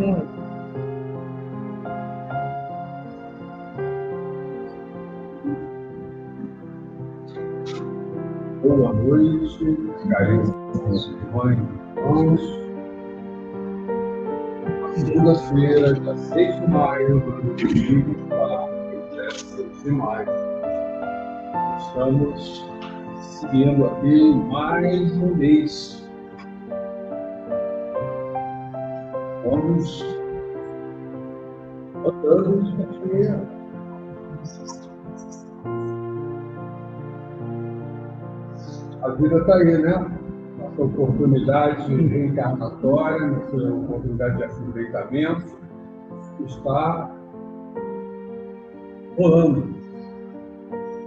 Boa noite, caríssimos irmãs e irmãos. Segunda-feira, dia 6 de maio de 2024, dia 6 de maio. Estamos seguindo aqui mais um mês. Vamos botando de continuidade. A vida está aí, né? Nossa oportunidade reencarnatória, nossa oportunidade de aproveitamento está rolando.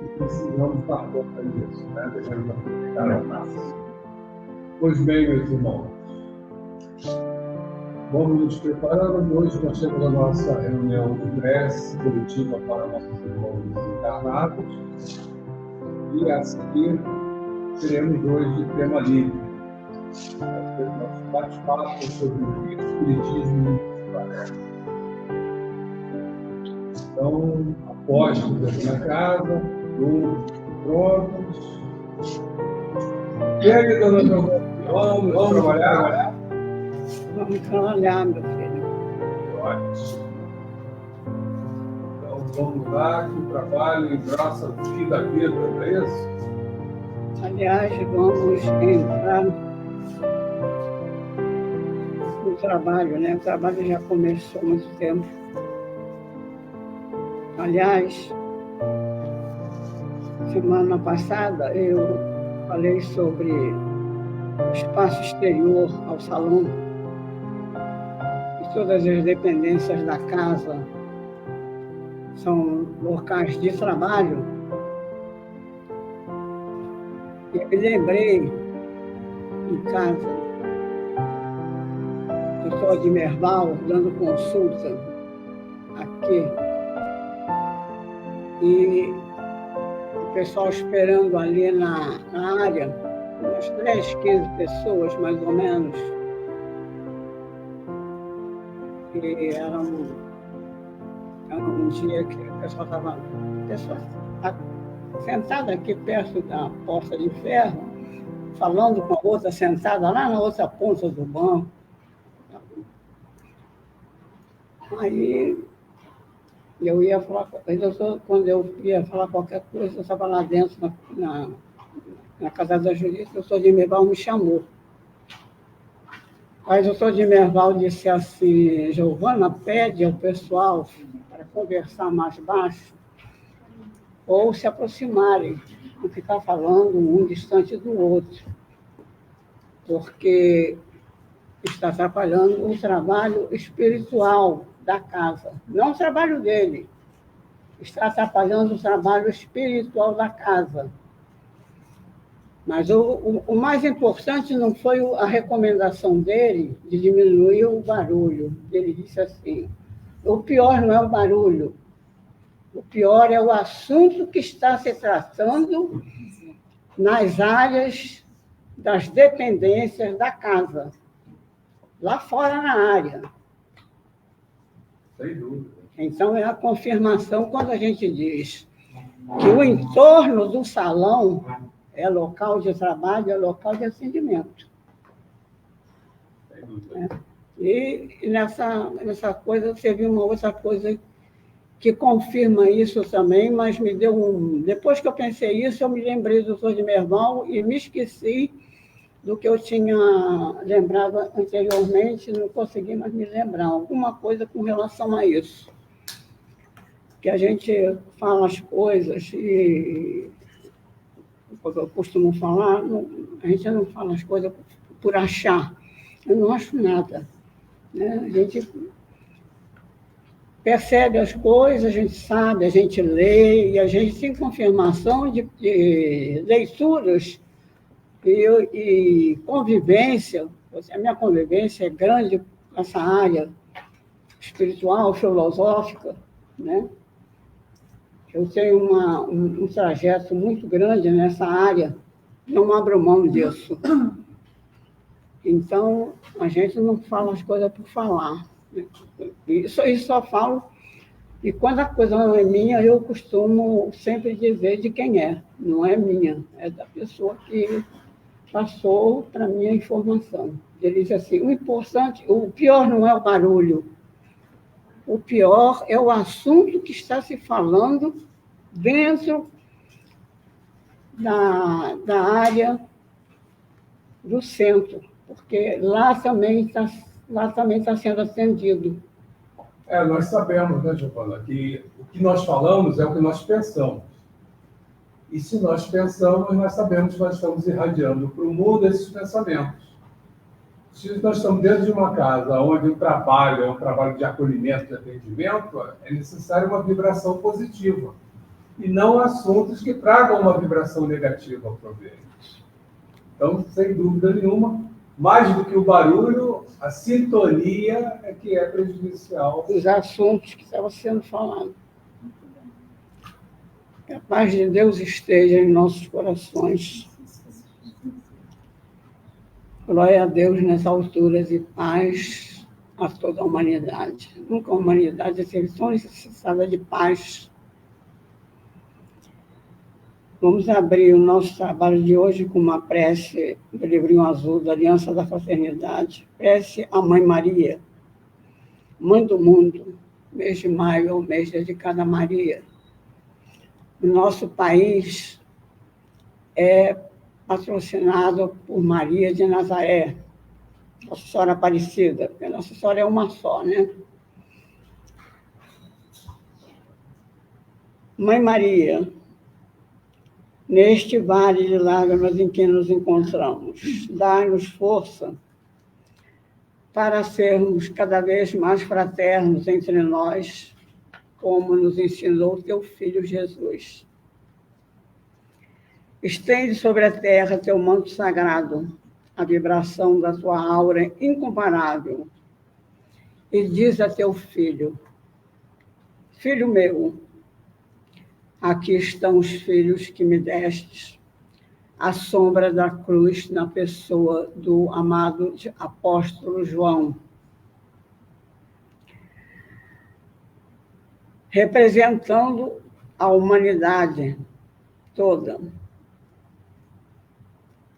E precisamos dar conta disso, né? Devemos aproveitar ao máximo. Pois bem, meus irmãos, vamos nos preparando. Hoje nós temos a nossa reunião de prece coletiva para nossos irmãos encarnados. E a seguir, teremos hoje de tema livre. Vai ser o nosso bate-papo sobre o espiritismo parece. Então, apostos aqui na casa, todos prontos. E aí, dona Giovana, vamos trabalhar? Vamos trabalhar, meu filho. Ótimo. Então, vamos lá, que o trabalho engrossa o fim da vida, não é isso? Aliás, vamos entrar no trabalho, né? O trabalho já começou há muito tempo. Aliás, semana passada eu falei sobre o espaço exterior ao salão e todas as dependências da casa são locais de trabalho. Eu me lembrei, em casa, do doutor de Merval, dando consulta aqui, e o pessoal esperando ali na área, umas 10, 15 pessoas, mais ou menos, e era um dia que o pessoal estava sentada aqui perto da porta de ferro, falando com a outra sentada lá na outra ponta do banco. Aí eu ia falar, quando eu ia falar qualquer coisa, eu estava lá dentro na casa da Julita, o doutor de Merval me chamou. Aí o doutor de Merval disse assim: Giovana, pede ao pessoal para conversar mais baixo, ou se aproximarem, não ficar falando um distante do outro, porque está atrapalhando o trabalho espiritual da casa, não o trabalho dele, está atrapalhando o trabalho espiritual da casa. Mas o mais importante não foi a recomendação dele de diminuir o barulho. Ele disse assim: o pior não é o barulho, o pior é o assunto que está se tratando nas áreas das dependências da casa, lá fora na área. Sem dúvida. Então, é a confirmação quando a gente diz que o entorno do salão é local de trabalho, é local de atendimento. Sem dúvida. E nessa coisa, teve uma outra coisa que confirma isso também, mas me deu Depois que eu pensei isso, eu me lembrei do doutor de Merval e me esqueci do que eu tinha lembrado anteriormente, não consegui mais me lembrar. Alguma coisa com relação a isso. Que a gente fala as coisas e, como eu costumo falar, a gente não fala as coisas por achar. Eu não acho nada, né? A gente percebe as coisas, a gente sabe, a gente lê, e a gente tem confirmação de leituras e convivência. A minha convivência é grande nessa área espiritual, filosófica, né? Eu tenho um trajeto muito grande nessa área, não abro mão disso. Então, a gente não fala as coisas por falar, Isso só falo. E quando a coisa não é minha, eu costumo sempre dizer de quem é. Não é minha, é da pessoa que passou para mim a informação. Ele diz assim, o pior não é o barulho, o pior é o assunto que está se falando dentro da área do centro, porque lá também está sendo atendido. Nós sabemos, né, Giovana, que o que nós falamos é o que nós pensamos. E se nós pensamos, nós sabemos que nós estamos irradiando para o mundo esses pensamentos. Se nós estamos dentro de uma casa onde o trabalho é um trabalho de acolhimento, de atendimento, é necessária uma vibração positiva. E não assuntos que tragam uma vibração negativa ao proveito. Então, sem dúvida nenhuma, mais do que o barulho, a sintonia é que é prejudicial. Os assuntos que estavam sendo falados. Que a paz de Deus esteja em nossos corações. Glória a Deus nas alturas e paz a toda a humanidade. Nunca a humanidade esteve tão necessitada de paz. Vamos abrir o nosso trabalho de hoje com uma prece do livrinho azul da Aliança da Fraternidade. Prece à Mãe Maria, Mãe do Mundo. Mês de maio é o mês dedicado a Maria. O nosso país é patrocinado por Maria de Nazaré, Nossa Senhora Aparecida, porque Nossa Senhora é uma só, né? Mãe Maria, neste vale de lágrimas em que nos encontramos, dai-nos força para sermos cada vez mais fraternos entre nós, como nos ensinou teu Filho Jesus. Estende sobre a terra teu manto sagrado, a vibração da tua aura incomparável, e diz a teu filho, filho meu, aqui estão os filhos que me destes, à sombra da cruz na pessoa do amado apóstolo João, representando a humanidade toda,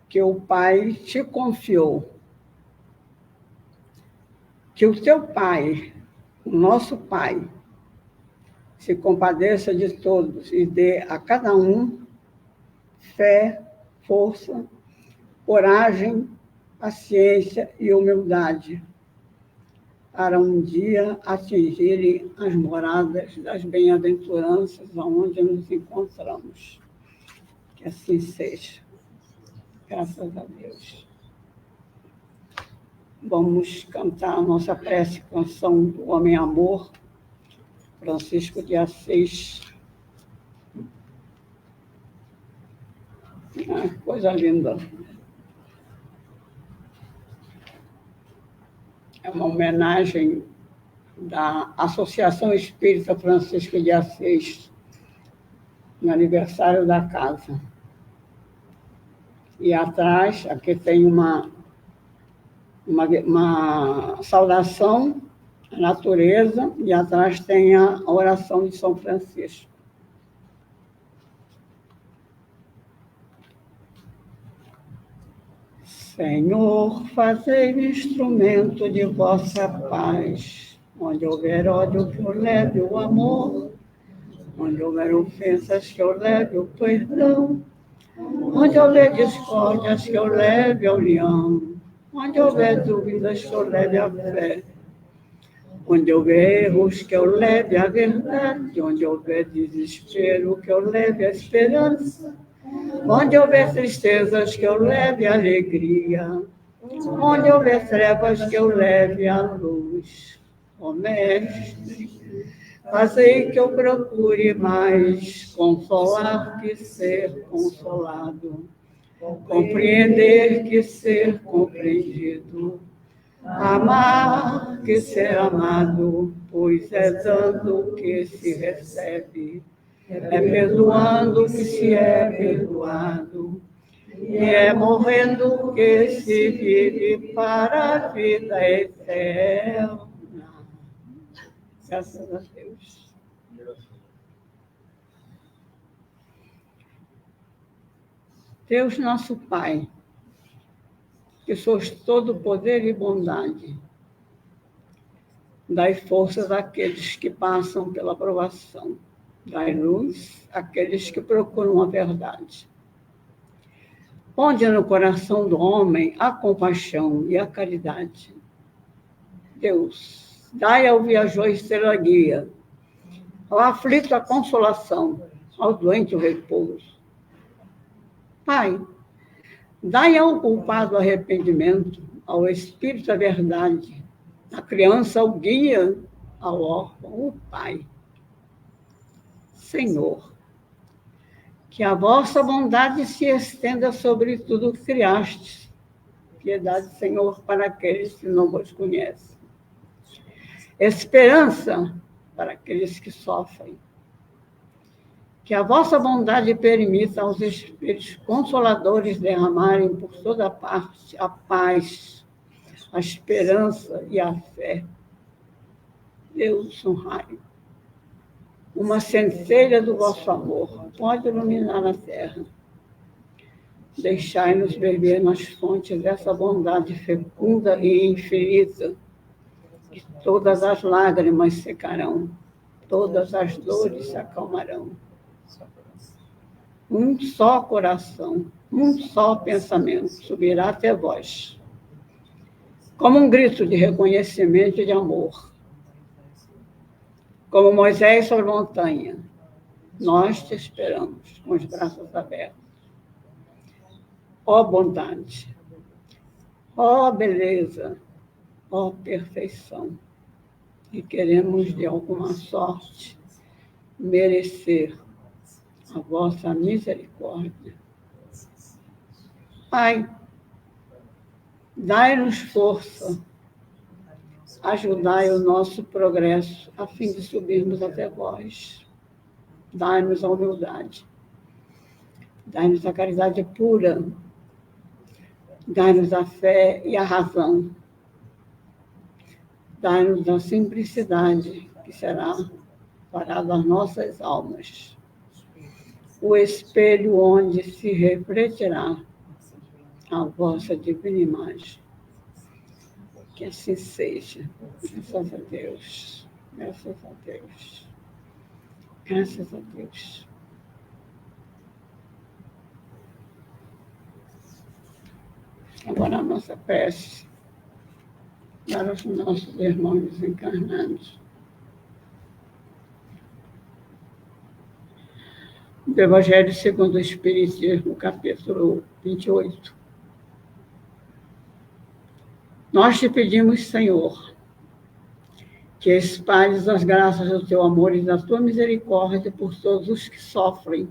que o Pai te confiou. Que o teu Pai, o nosso Pai, se compadeça de todos e dê a cada um fé, força, coragem, paciência e humildade, para um dia atingirem as moradas das bem-aventuranças onde nos encontramos. Que assim seja. Graças a Deus. Vamos cantar a nossa prece, canção do Homem Amor, Francisco de Assis. Coisa linda. É uma homenagem da Associação Espírita Francisco de Assis, no aniversário da casa. E atrás, aqui tem uma saudação à natureza, e atrás tem a oração de São Francisco. Senhor, fazei-me instrumento de vossa paz, onde houver ódio que eu leve o amor, onde houver ofensas que eu leve o perdão, onde houver discórdias que eu leve a união, onde houver dúvidas que eu leve a fé, onde houver erros que eu leve a verdade, onde houver desespero que eu leve a esperança, onde houver tristezas que eu leve a alegria, onde houver trevas que eu leve a luz. Ó Mestre, fazei que eu procure mais consolar que ser consolado, compreender que ser compreendido, amar que ser amado, pois é dando que se recebe, é perdoando que se é perdoado, e é morrendo que se vive para a vida eterna. Graças a Deus. Deus nosso Pai, que sois todo poder e bondade, dai forças àqueles que passam pela provação, dai luz àqueles que procuram a verdade. Ponde no coração do homem a compaixão e a caridade. Deus, dai ao viajor estrela guia, ao aflito a consolação, ao doente o repouso. Pai, dai ao culpado arrependimento, ao espírito a verdade, à criança o guia, ao órfão o Pai. Senhor, que a vossa bondade se estenda sobre tudo que criastes. Piedade, Senhor, para aqueles que não vos conhecem. Esperança para aqueles que sofrem. Que a vossa bondade permita aos Espíritos Consoladores derramarem por toda parte a paz, a esperança e a fé. Deus, um raio, uma centelha do vosso amor pode iluminar a terra. Deixai-nos beber nas fontes dessa bondade fecunda e infinita, que todas as lágrimas secarão, todas as dores se acalmarão. Um só coração, um só pensamento subirá até vós, como um grito de reconhecimento e de amor. Como Moisés sobre a montanha, nós te esperamos com os braços abertos. Ó bondade, ó beleza, ó perfeição, e queremos de alguma sorte merecer a vossa misericórdia. Pai, dai-nos força, ajudai o nosso progresso a fim de subirmos até vós. Dai-nos a humildade, dai-nos a caridade pura, dai-nos a fé e a razão, dai-nos a simplicidade que será para as nossas almas o espelho onde se refletirá a vossa divina imagem. Que assim seja. Graças a Deus. Graças a Deus. Graças a Deus. Agora a nossa prece para os nossos irmãos desencarnados. Do Evangelho segundo o Espiritismo, capítulo 28. Nós te pedimos, Senhor, que espalhes as graças do teu amor e da tua misericórdia por todos os que sofrem,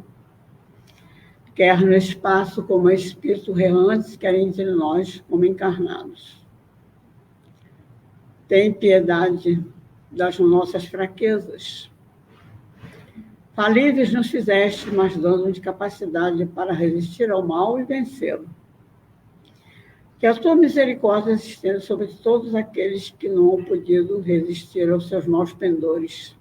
quer no espaço como espíritos errantes, quer entre nós como encarnados. Tem piedade das nossas fraquezas. Falíveis nos fizeste, mas dando-nos capacidade para resistir ao mal e vencê-lo. Que a tua misericórdia se estenda sobre todos aqueles que não han podido resistir aos seus maus pendores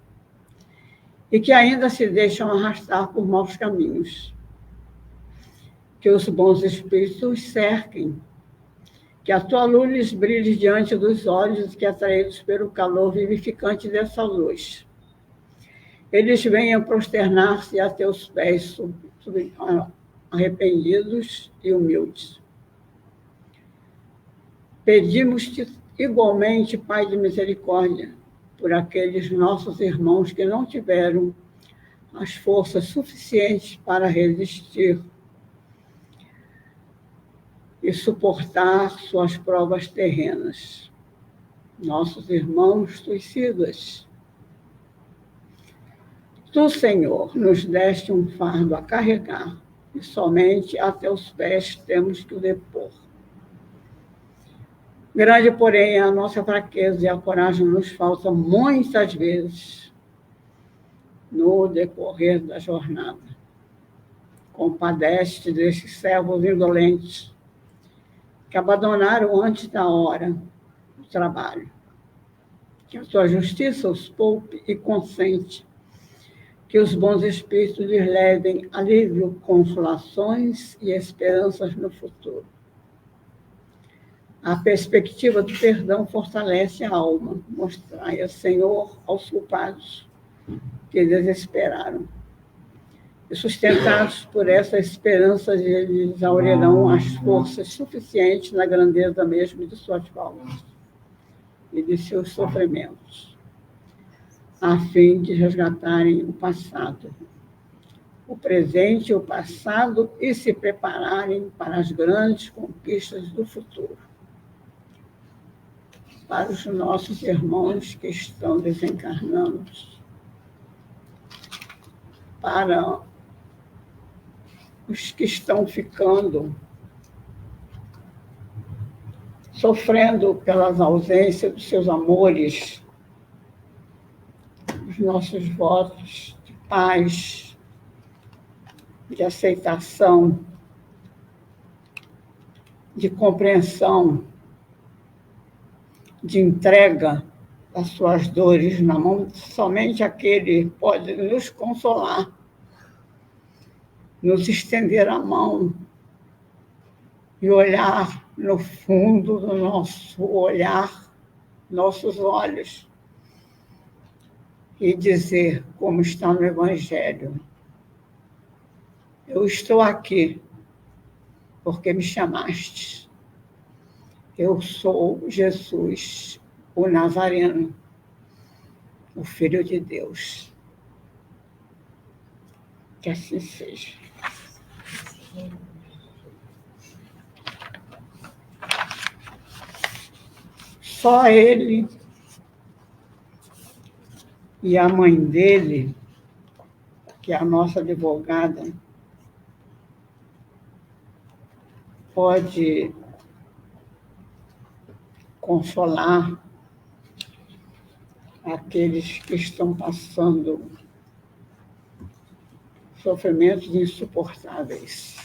e que ainda se deixam arrastar por maus caminhos. Que os bons espíritos os cerquem, que a tua luz lhes brilhe diante dos olhos e que, atraídos pelo calor vivificante dessa luz, eles venham prosternar-se a teus pés arrependidos e humildes. Pedimos-te igualmente, Pai de misericórdia, por aqueles nossos irmãos que não tiveram as forças suficientes para resistir e suportar suas provas terrenas. Nossos irmãos suicidas. Tu, Senhor, nos deste um fardo a carregar e somente a teus pés temos que o depor. Grande, porém, é a nossa fraqueza e a coragem nos falta muitas vezes no decorrer da jornada. Compadece desses servos indolentes que abandonaram antes da hora o trabalho, que a sua justiça os poupe e consente que os bons espíritos lhes levem alívio, consolações e esperanças no futuro. A perspectiva do perdão fortalece a alma. Mostrai, Senhor, aos culpados que desesperaram. E sustentados por essa esperança, eles aurirão as forças suficientes na grandeza mesmo de suas faltas e de seus sofrimentos, a fim de resgatarem o passado, o presente e o passado, e se prepararem para as grandes conquistas do futuro. Para os nossos irmãos que estão desencarnando, para os que estão ficando, sofrendo pelas ausências dos seus amores, os nossos votos de paz, de aceitação, de compreensão, de entrega das suas dores na mão, somente aquele pode nos consolar, nos estender a mão e olhar no fundo do nosso olhar, nossos olhos, e dizer, como está no Evangelho: eu estou aqui porque me chamaste. Eu sou Jesus, o Nazareno, o Filho de Deus. Que assim seja. Só ele e a mãe dele, que é a nossa advogada, pode consolar aqueles que estão passando sofrimentos insuportáveis.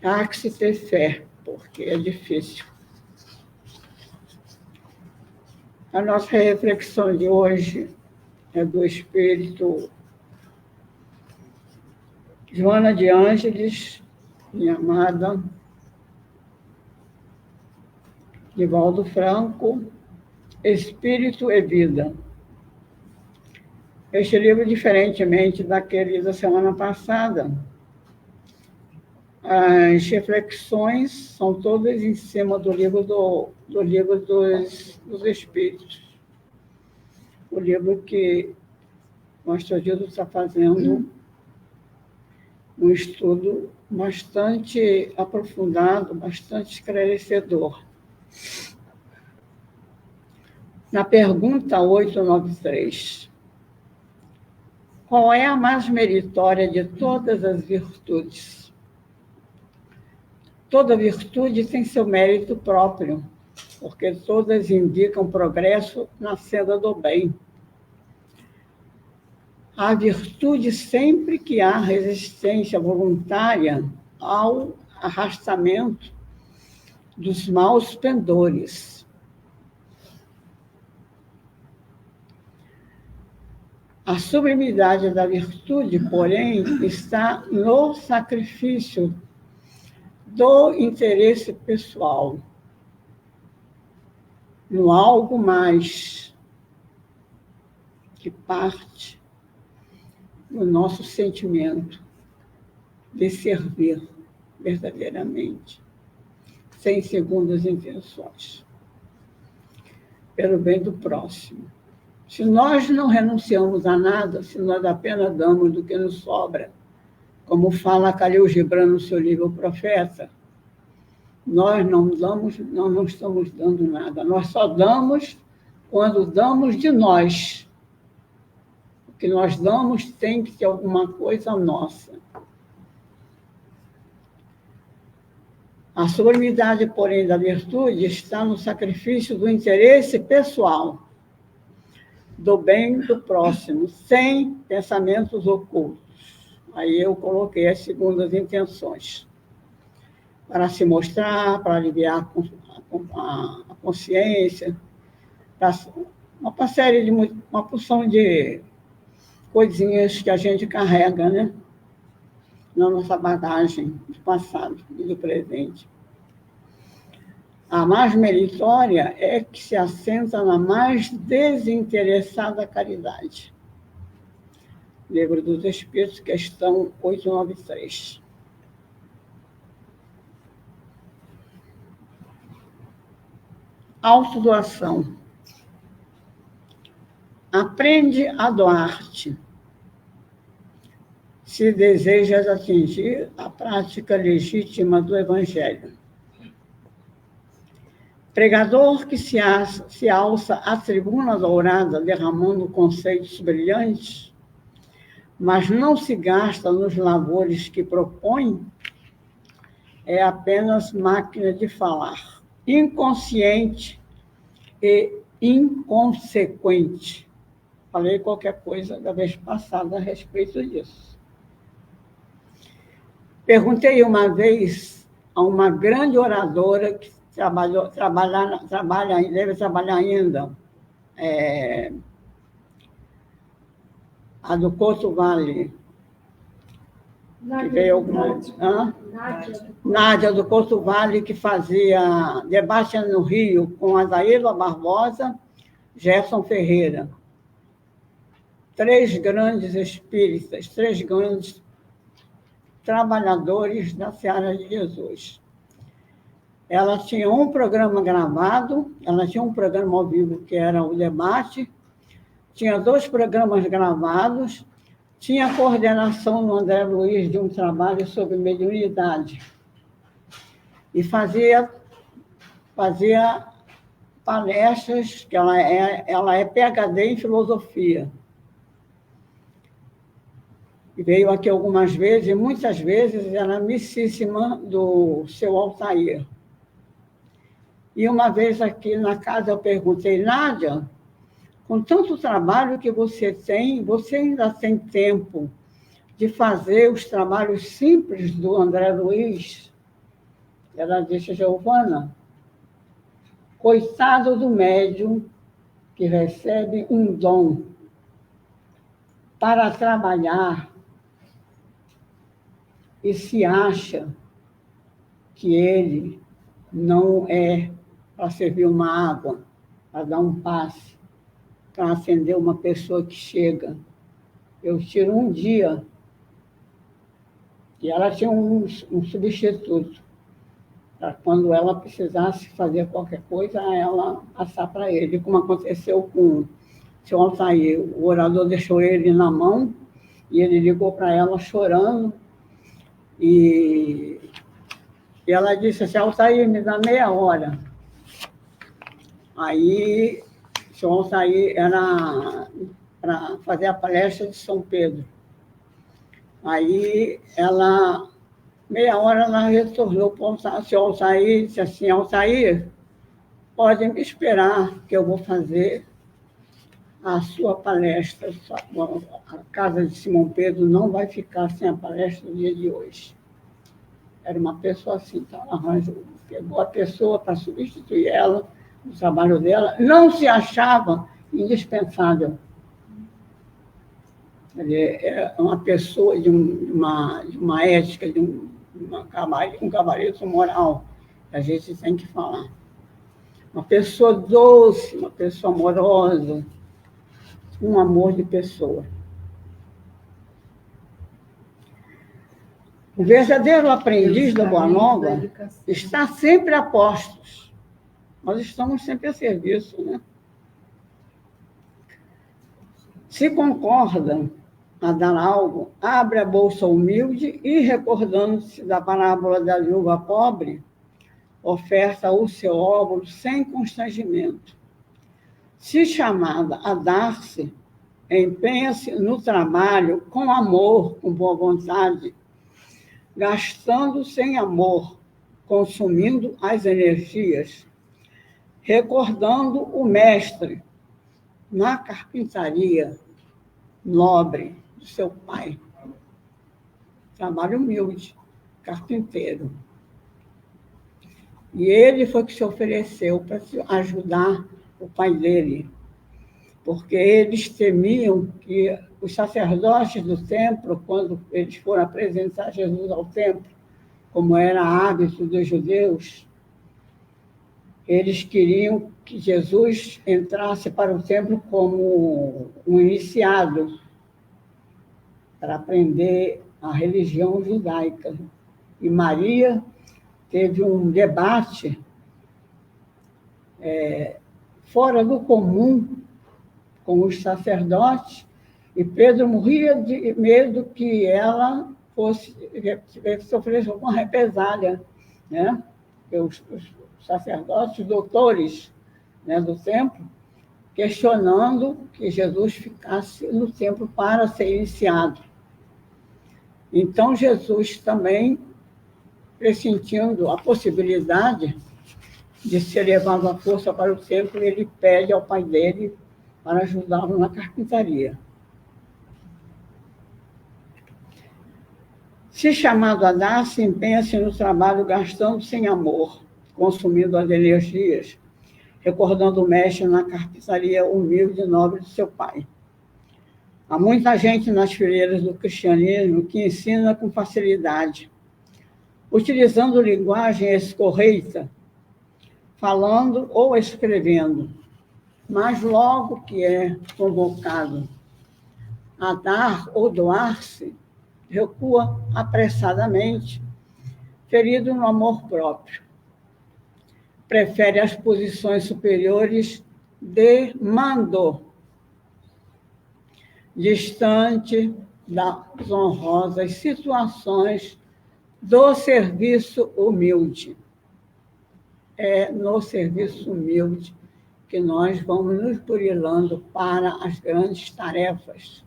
Há que se ter fé, porque é difícil. A nossa reflexão de hoje é do espírito Joana de Ângeles, minha amada, Divaldo Franco, Espírito e Vida. Este livro, diferentemente daquele da semana passada, as reflexões são todas em cima do livro dos Espíritos. O livro que o Pastor Gildo está fazendo um estudo bastante aprofundado, bastante esclarecedor. Na pergunta 893, qual é a mais meritória de todas as virtudes? Toda virtude tem seu mérito próprio, porque todas indicam progresso na senda do bem. Há virtude sempre que há resistência voluntária ao arrastamento dos maus pendores. A sublimidade da virtude, porém, está no sacrifício do interesse pessoal, no algo mais que parte do nosso sentimento de servir verdadeiramente, sem segundas intenções, pelo bem do próximo. Se nós não renunciamos a nada, se nós apenas damos do que nos sobra, como fala Khalil Gibran no seu livro O Profeta, nós não estamos dando nada. Nós só damos quando damos de nós. O que nós damos tem que ter alguma coisa nossa. A sublimidade, porém, da virtude está no sacrifício do interesse pessoal, do bem do próximo, sem pensamentos ocultos. Aí eu coloquei as segundas intenções. Para se mostrar, para aliviar a a consciência, uma porção de coisinhas que a gente carrega, né? Na nossa bagagem do passado e do presente. A mais meritória é que se assenta na mais desinteressada caridade. Livro dos Espíritos, questão 893. Autodoação. Aprende a doar-te, se desejas atingir a prática legítima do Evangelho. Pregador que se alça à tribuna dourada derramando conceitos brilhantes, mas não se gasta nos labores que propõe, é apenas máquina de falar, inconsciente e inconsequente. Falei qualquer coisa da vez passada a respeito disso. Perguntei uma vez a uma grande oradora que deve trabalhar ainda, a do Couto Vale, que veio Nádia do Couto Vale, que fazia debate no Rio com Adaíla Barbosa, Gerson Ferreira. 3 grandes espíritas, 3 grandes trabalhadores da seara de Jesus. Ela tinha um programa gravado, ela tinha um programa ao vivo, que era o debate, tinha 2 programas gravados, tinha coordenação no André Luiz de um trabalho sobre mediunidade. E fazia palestras, que ela é PhD em filosofia. E veio aqui algumas vezes, e muitas vezes era amicíssima do seu Altair. E uma vez aqui na casa eu perguntei, Nádia, com tanto trabalho que você tem, você ainda tem tempo de fazer os trabalhos simples do André Luiz? Ela disse, Giovana, coitado do médium que recebe um dom para trabalhar e se acha que ele não é para servir uma água, para dar um passe, para atender uma pessoa que chega. Eu tiro um dia, e ela tinha um substituto, para quando ela precisasse fazer qualquer coisa, ela passar para ele, como aconteceu com o seu Altair. O orador deixou ele na mão, e ele ligou para ela chorando, e ela disse assim, Altair, me dá meia hora. Aí, o seu Altair era para fazer a palestra de São Pedro. Aí, meia hora, ela retornou para o seu Altair e disse assim, Altair, pode me esperar que eu vou fazer a sua palestra. A casa de Simão Pedro não vai ficar sem a palestra no dia de hoje. Era uma pessoa assim, então arranjou, pegou a pessoa para substituir ela, o trabalho dela, não se achava indispensável. É uma pessoa de uma ética, de um cavalheiro moral, que a gente tem que falar. Uma pessoa doce, uma pessoa amorosa, um amor de pessoa. O verdadeiro aprendiz da Boa Nova está sempre a postos. Nós estamos sempre a serviço, né? Se concorda a dar algo, abre a bolsa humilde e, recordando-se da parábola da viúva pobre, oferta o seu óbolo sem constrangimento. Se chamada a dar-se, empenha-se no trabalho com amor, com boa vontade, gastando sem amor, consumindo as energias, recordando o mestre na carpintaria nobre do seu pai. Trabalho humilde, carpinteiro. E ele foi que se ofereceu para ajudar o pai dele, porque eles temiam que os sacerdotes do templo, quando eles foram apresentar Jesus ao templo, como era hábito dos judeus, eles queriam que Jesus entrasse para o templo como um iniciado, para aprender a religião judaica. E Maria teve um debate fora do comum com os sacerdotes, e Pedro morria de medo que ela fosse sofrer alguma represália, né? Porque os sacerdotes, doutores, né, do templo, questionando que Jesus ficasse no templo para ser iniciado. Então, Jesus também, pressentindo a possibilidade de ser levado à força para o templo, ele pede ao pai dele para ajudá-lo na carpintaria. Se chamado a dar, se empenha-se no trabalho, gastando sem amor, consumindo as energias, recordando o mestre na carpintaria humilde e nobre de seu pai. Há muita gente nas fileiras do cristianismo que ensina com facilidade, utilizando linguagem escorreita, falando ou escrevendo, mas logo que é convocado a dar ou doar-se, recua apressadamente, ferido no amor próprio. Prefere as posições superiores de mando, distante das honrosas situações do serviço humilde. É no serviço humilde que nós vamos nos burilando para as grandes tarefas,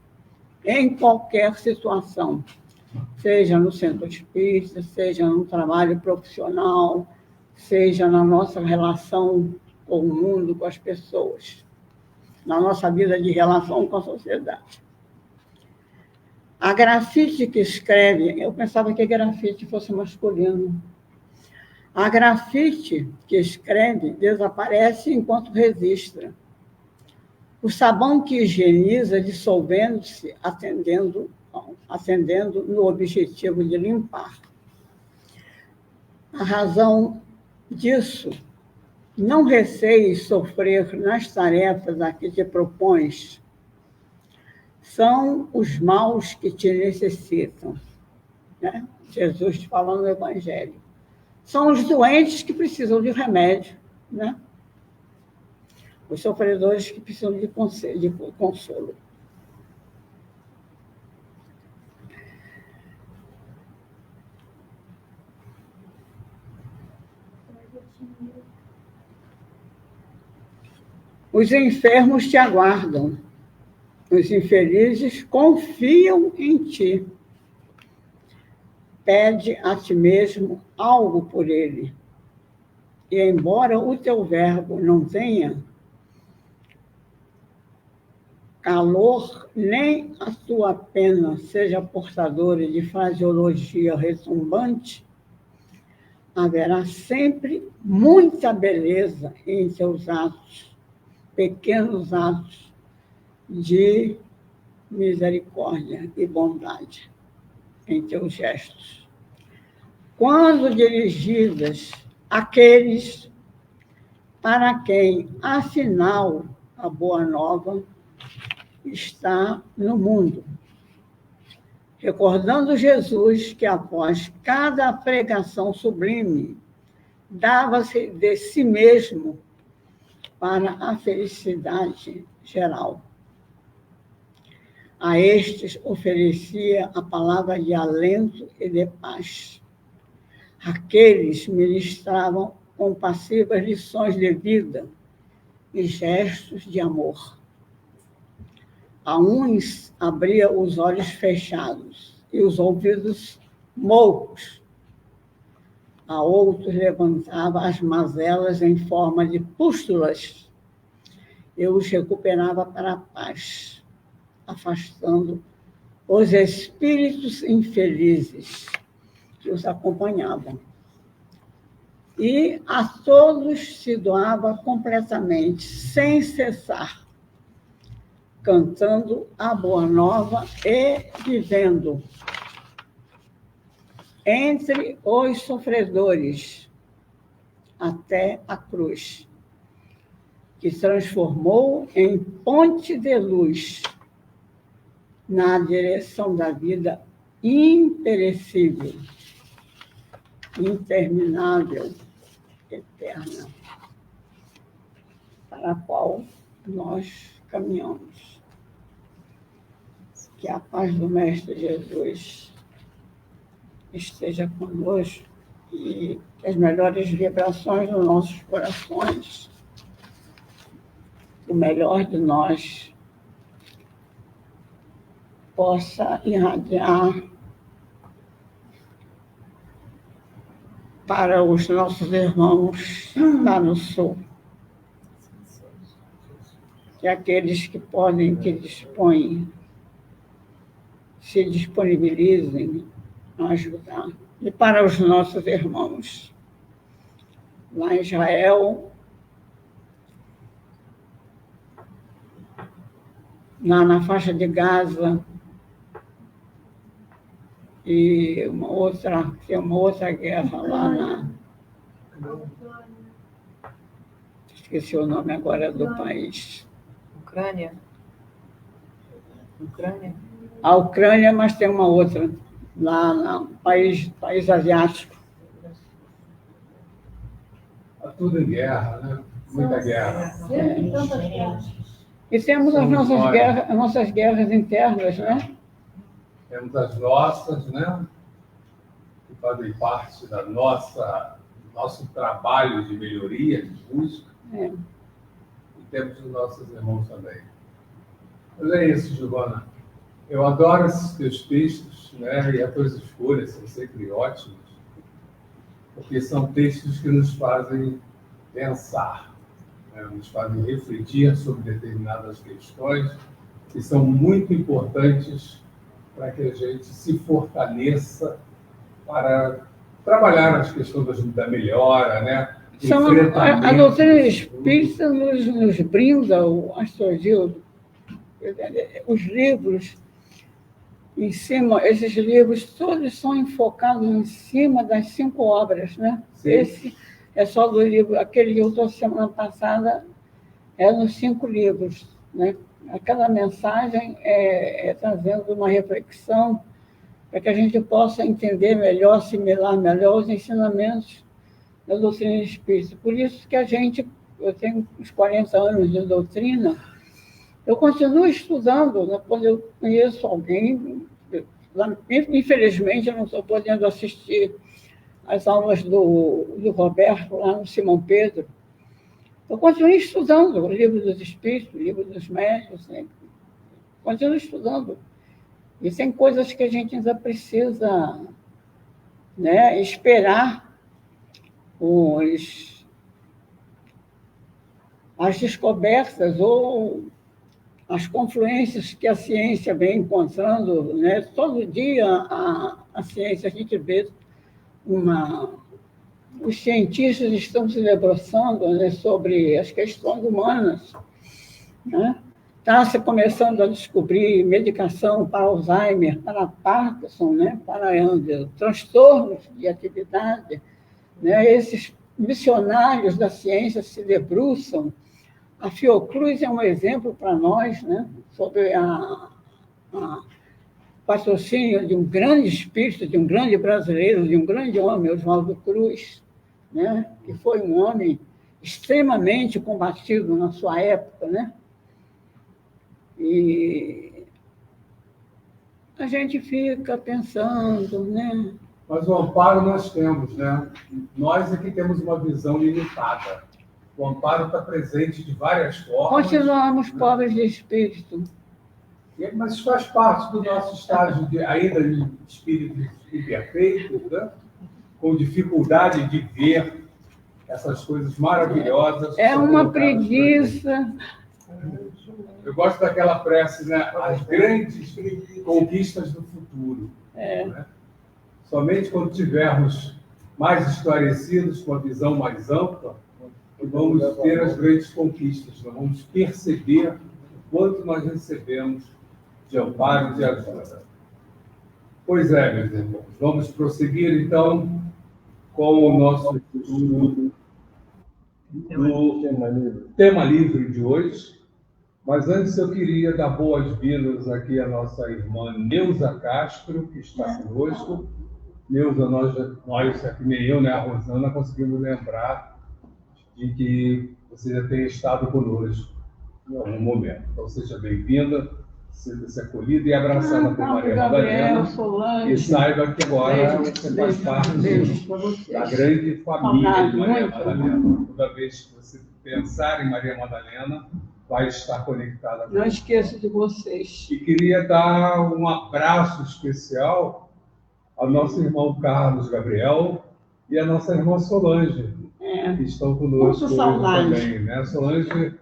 em qualquer situação, seja no centro espírita, seja no trabalho profissional, seja na nossa relação com o mundo, com as pessoas, na nossa vida de relação com a sociedade. A grafite que escreve, eu pensava que grafite fosse masculino. A grafite que escreve desaparece enquanto registra. O sabão que higieniza, dissolvendo-se, atendendo no objetivo de limpar. A razão disso, não receies sofrer nas tarefas a que te propões, são os maus que te necessitam. Né? Jesus falando no Evangelho. São os doentes que precisam de remédio, né? Os sofredores que precisam de consolo. Os enfermos te aguardam. Os infelizes confiam em ti. Pede a ti mesmo algo por ele. E embora o teu verbo não tenha calor, nem a tua pena seja portadora de fraseologia retumbante, haverá sempre muita beleza em teus atos, pequenos atos de misericórdia e bondade em teus gestos. Quando dirigidas àqueles para quem, afinal, a boa nova está no mundo. Recordando Jesus que, após cada pregação sublime, dava-se de si mesmo para a felicidade geral. A estes oferecia a palavra de alento e de paz. Aqueles ministravam compassivas lições de vida e gestos de amor. A uns abria os olhos fechados e os ouvidos moucos. A outros levantava as mazelas em forma de pústulas e os recuperava para a paz, afastando os espíritos infelizes que os acompanhavam. e a todos se doava completamente, sem cessar, cantando a boa nova e vivendo entre os sofredores até a cruz, que transformou em ponte de luz na direção da vida imperecível, interminável, eterna, para a qual nós caminhamos. Que a paz do Mestre Jesus esteja conosco e que as melhores vibrações dos nossos corações, o melhor de nós, possa irradiar para os nossos irmãos lá no Sul. Que aqueles que podem, que dispõem, se disponibilizem a ajudar. E para os nossos irmãos lá em Israel, lá na faixa de Gaza, e tem uma outra guerra lá na... Esqueci o nome agora do país. Ucrânia? A Ucrânia, mas tem uma outra, lá no país asiático. Está tudo em guerra, né? Muita guerra. E temos as nossas guerras internas, né? Temos as nossas, né? Que fazem parte da do nosso trabalho de melhoria, de busca. É. E temos os nossos irmãos também. Mas é isso, Giovana. Eu adoro esses teus textos, né? E as tuas escolhas são sempre ótimas, porque são textos que nos fazem pensar, né? Nos fazem refletir sobre determinadas questões que são muito importantes para que a gente se fortaleça para trabalhar as questões da melhora, né? A doutrina espírita nos brinda, o Astrogildo, os livros em cima, esses livros todos são enfocados em cima das 5 obras, né? Sim. Esse é só do livro, aquele que eu trouxe semana passada é nos 5 livros, né? Aquela mensagem é trazendo uma reflexão para que a gente possa entender melhor, assimilar melhor os ensinamentos da doutrina espírita. Por isso que eu tenho uns 40 anos de doutrina, eu continuo estudando, né? Quando eu conheço alguém, infelizmente eu não estou podendo assistir às aulas do Roberto lá no Simão Pedro. Eu continuo estudando o livro dos Espíritos, o livro dos Médiuns, né? Continuo estudando. E tem coisas que a gente ainda precisa, né, esperar as descobertas ou as confluências que a ciência vem encontrando, né? Todo dia a ciência, a gente vê os cientistas estão se debruçando, né, sobre as questões humanas, né? Está se começando a descobrir medicação para Alzheimer, para Parkinson, né, para transtornos de atividade, né? Esses missionários da ciência se debruçam. A Fiocruz é um exemplo para nós, né, sobre o patrocínio de um grande espírito, de um grande brasileiro, de um grande homem, Oswaldo Cruz, né, que foi um homem extremamente combatido na sua época, né? E a gente fica pensando, né? Mas o amparo nós temos, né? Nós aqui temos uma visão limitada. O amparo está presente de várias formas. Continuamos pobres de espírito. Mas isso faz parte do nosso estágio ainda de espíritos imperfeitos, né? Com dificuldade de ver essas coisas maravilhosas. É uma preguiça. Eu gosto daquela prece, né? As grandes conquistas do futuro. É. Né? Somente quando tivermos mais esclarecidos, com a visão mais ampla, que vamos ter as grandes conquistas, nós vamos perceber o quanto nós recebemos de amparo e de ajuda. Pois é, meus irmãos, vamos prosseguir então com o nosso estudo do tema livre de hoje. Mas antes eu queria dar boas-vindas aqui à nossa irmã Neuza Castro, que está conosco. Neuza, nós aqui, nem eu, né, a Rosana, conseguimos lembrar de que você já tem estado conosco em algum momento. Então seja bem-vinda, sinta-se acolhida e abraçada por Maria Madalena. Solange. E saiba que agora você faz parte da grande família de Maria Madalena. Toda vez que você pensar em Maria Madalena, vai estar conectada. Não esqueça de vocês. E queria dar um abraço especial ao nosso irmão Carlos Gabriel e à nossa irmã Solange, que estão conosco hoje também. Né? Solange,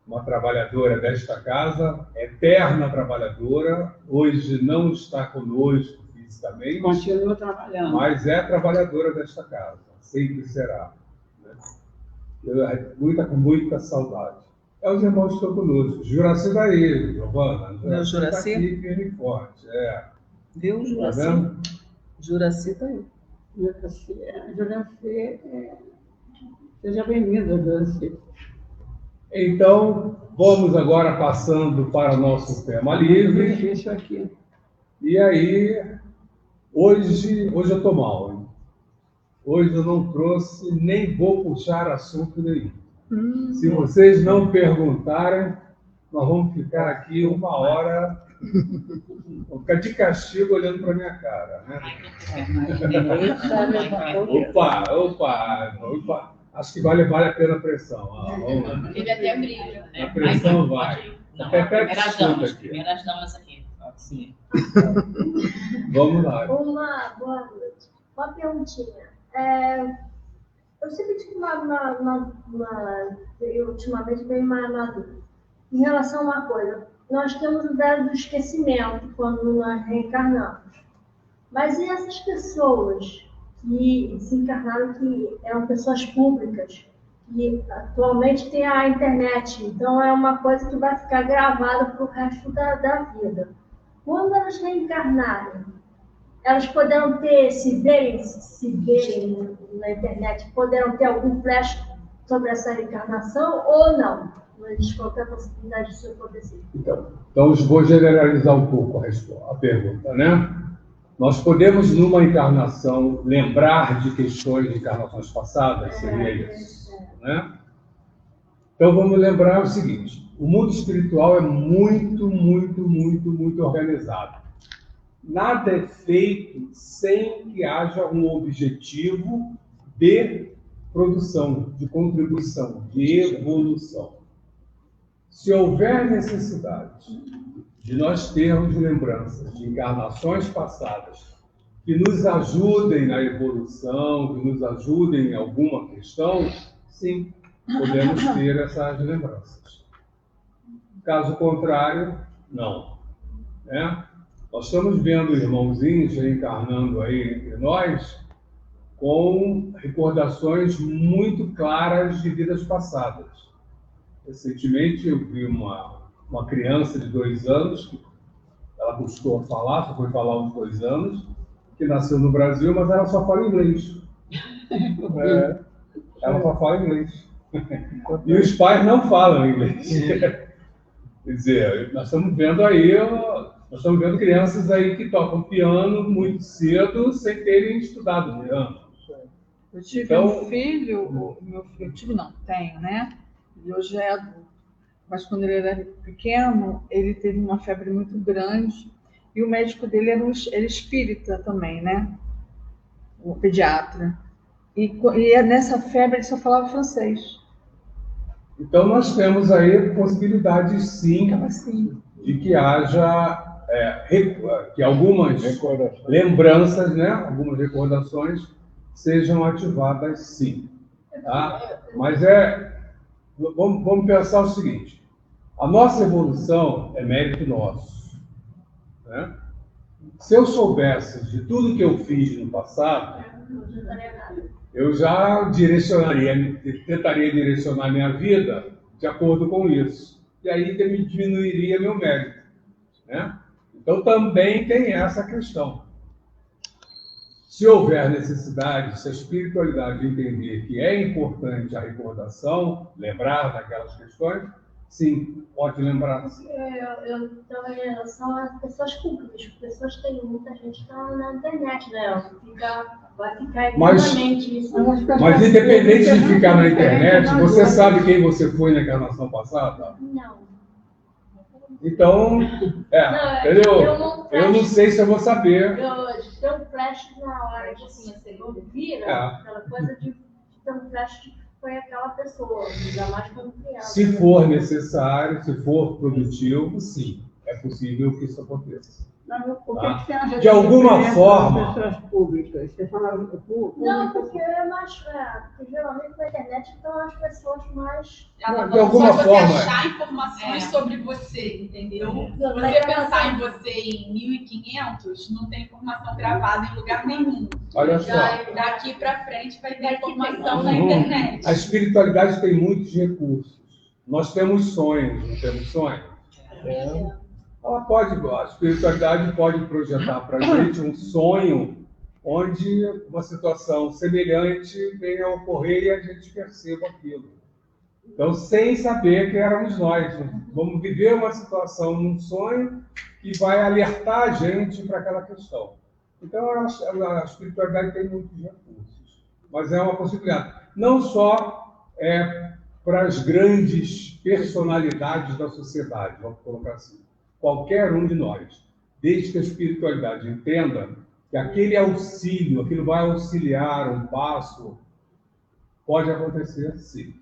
uma trabalhadora desta casa, eterna trabalhadora, hoje não está conosco fisicamente, continua trabalhando, mas é trabalhadora desta casa, sempre será. Né? Com muita saudade. É os irmãos que estão conosco. Juraci daí, Giovana. Meu Juraci? Está aqui, firme e forte. Viu, Juraci? Tá Juraci está aí. Juraci, seja bem-vinda, Juraci. Então, vamos agora passando para o nosso tema livre. Difícil aqui. E aí, hoje eu estou mal. Hein? Hoje eu não trouxe, nem vou puxar assunto nenhum. Se vocês não perguntarem, nós vamos ficar aqui 1 hora, vou ficar de castigo olhando para a minha cara. Né? Opa! Acho que vale a pena a pressão. Ele até brilha, né? A pressão vai. Não, primeiras damas aqui. Sim. Vamos lá. Boa noite. Uma perguntinha. Eu sempre tive ultimamente veio uma dúvida. Em relação a uma coisa, nós temos o dado do esquecimento quando nós reencarnamos. Mas e essas pessoas que se encarnaram, que eram pessoas públicas, que atualmente tem a internet, então é uma coisa que vai ficar gravada para o resto da vida. Quando elas reencarnarem, elas poderão ter, se verem na internet, poderão ter algum flash sobre essa reencarnação ou não? Não existe qualquer possibilidade disso acontecer. Então vou generalizar um pouco a pergunta, né? Nós podemos, numa encarnação, lembrar de questões de encarnações passadas? Seria isso, né? Então vamos lembrar o seguinte: o mundo espiritual é muito organizado. Nada é feito sem que haja um objetivo de produção, de contribuição, de evolução. Se houver necessidade de nós termos lembranças de encarnações passadas que nos ajudem na evolução, que nos ajudem em alguma questão, sim, podemos ter essas lembranças. Caso contrário, não. Né? Nós estamos vendo irmãozinhos reencarnando aí entre nós com recordações muito claras de vidas passadas. Recentemente eu vi uma criança de 2 anos, que ela custou a falar, só foi falar uns 2 anos, que nasceu no Brasil, mas ela só fala inglês. Ela só fala inglês. E os pais não falam inglês. Quer dizer, nós estamos vendo crianças aí que tocam piano muito cedo sem terem estudado piano. Eu tive um filho, tenho, né? Ele hoje é adulto. Mas quando ele era pequeno, ele teve uma febre muito grande e o médico dele era espírita também, né? O pediatra. E nessa febre ele só falava francês. Então nós temos aí possibilidades sim de que haja que algumas lembranças, né, algumas recordações sejam ativadas sim. Tá? Mas vamos pensar o seguinte: a nossa evolução é mérito nosso. Né? Se eu soubesse de tudo que eu fiz no passado, não adiantaria nada. Eu já tentaria direcionar minha vida de acordo com isso. E aí diminuiria meu mérito, né? Então também tem essa questão. Se houver necessidade, se a espiritualidade entender que é importante a recordação, lembrar daquelas questões, sim, pode lembrar. Eu estou em relação às pessoas públicas. Pessoas têm muita gente que está na internet, né? Vai ficar eternamente isso. Mas independente de ficar na internet, você sabe quem você foi na encarnação passada? Não. Então, entendeu? Eu não sei se eu vou saber. Ter um flash na hora que assim, você vira, aquela coisa de ter um flash que foi aquela pessoa, ainda mais quando criança. Se for necessário, se for produtivo, sim, é possível que isso aconteça. Não, por que você acha de alguma forma. pessoas públicas? Você fala público? Não, porque é mais. Porque geralmente na internet estão as pessoas mais. De alguma forma. Você achar informações sobre você, entendeu? Se você pensar em você em 1500, não tem informação gravada em lugar nenhum. Olha só. Daqui para frente vai ter informação na internet. A espiritualidade tem muitos recursos. Nós temos sonhos, não temos sonhos? A espiritualidade pode projetar para a gente um sonho onde uma situação semelhante venha a ocorrer e a gente perceba aquilo. Então, sem saber que éramos nós. Vamos viver uma situação num sonho que vai alertar a gente para aquela questão. Então, a espiritualidade tem muitos recursos, mas é uma possibilidade. Não só para as grandes personalidades da sociedade, vamos colocar assim. Qualquer um de nós, desde que a espiritualidade entenda que aquele auxílio, aquilo vai auxiliar um passo, pode acontecer, sim.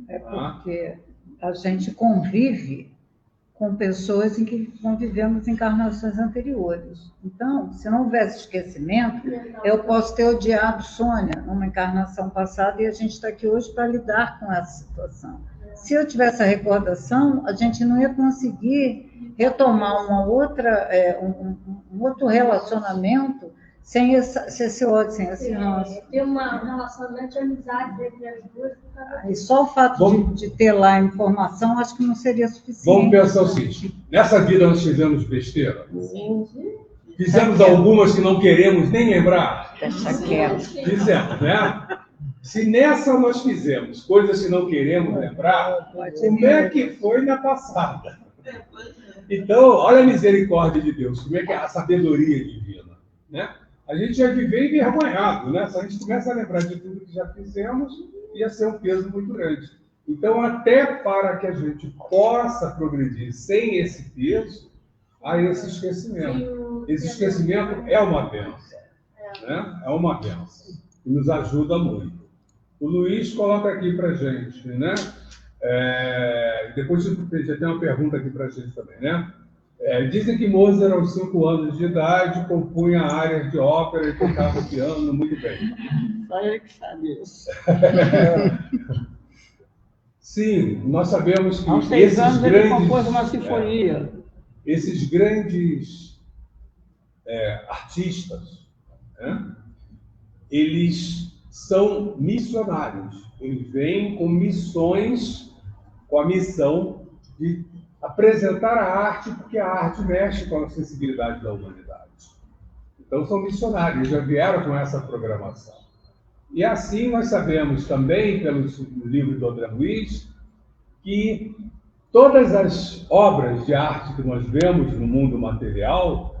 É porque a gente convive com pessoas em que convivemos em encarnações anteriores. Então, se não houvesse esquecimento, eu posso ter odiado Sônia numa encarnação passada e a gente está aqui hoje para lidar com essa situação. Se eu tivesse a recordação, a gente não ia conseguir retomar um outro relacionamento sem esse ódio, sem esse ranço. Tem um relacionamento de amizade entre as duas. E só o fato de ter lá a informação, acho que não seria suficiente. Vamos pensar o seguinte, nessa vida nós fizemos besteira? Fizemos algumas que não queremos nem lembrar? Deixa quieto. Fizemos, né? Se nessa nós fizemos coisas que não queremos lembrar, como é que foi na passada? Então, olha a misericórdia de Deus, como é que é a sabedoria divina, né? A gente já vive envergonhado, né? Se a gente começa a lembrar de tudo que já fizemos, ia ser um peso muito grande. Então, até para que a gente possa progredir sem esse peso, há esse esquecimento. Esse esquecimento é uma bênção, né? É uma bênção e nos ajuda muito. O Luiz coloca aqui para a gente, né? Depois já tem uma pergunta aqui para a gente também, né? Dizem que Mozart, aos 5 anos de idade, compunha áreas de ópera e tocava piano muito bem. Só ele que sabe isso. Sim, nós sabemos que aos 6 anos ele grandes... compôs uma sinfonia. Esses grandes artistas, né? Eles são missionários. Eles vêm com missões, com a missão de apresentar a arte, porque a arte mexe com a sensibilidade da humanidade. Então, são missionários, já vieram com essa programação. E assim nós sabemos também, pelo livro do André Luiz, que todas as obras de arte que nós vemos no mundo material,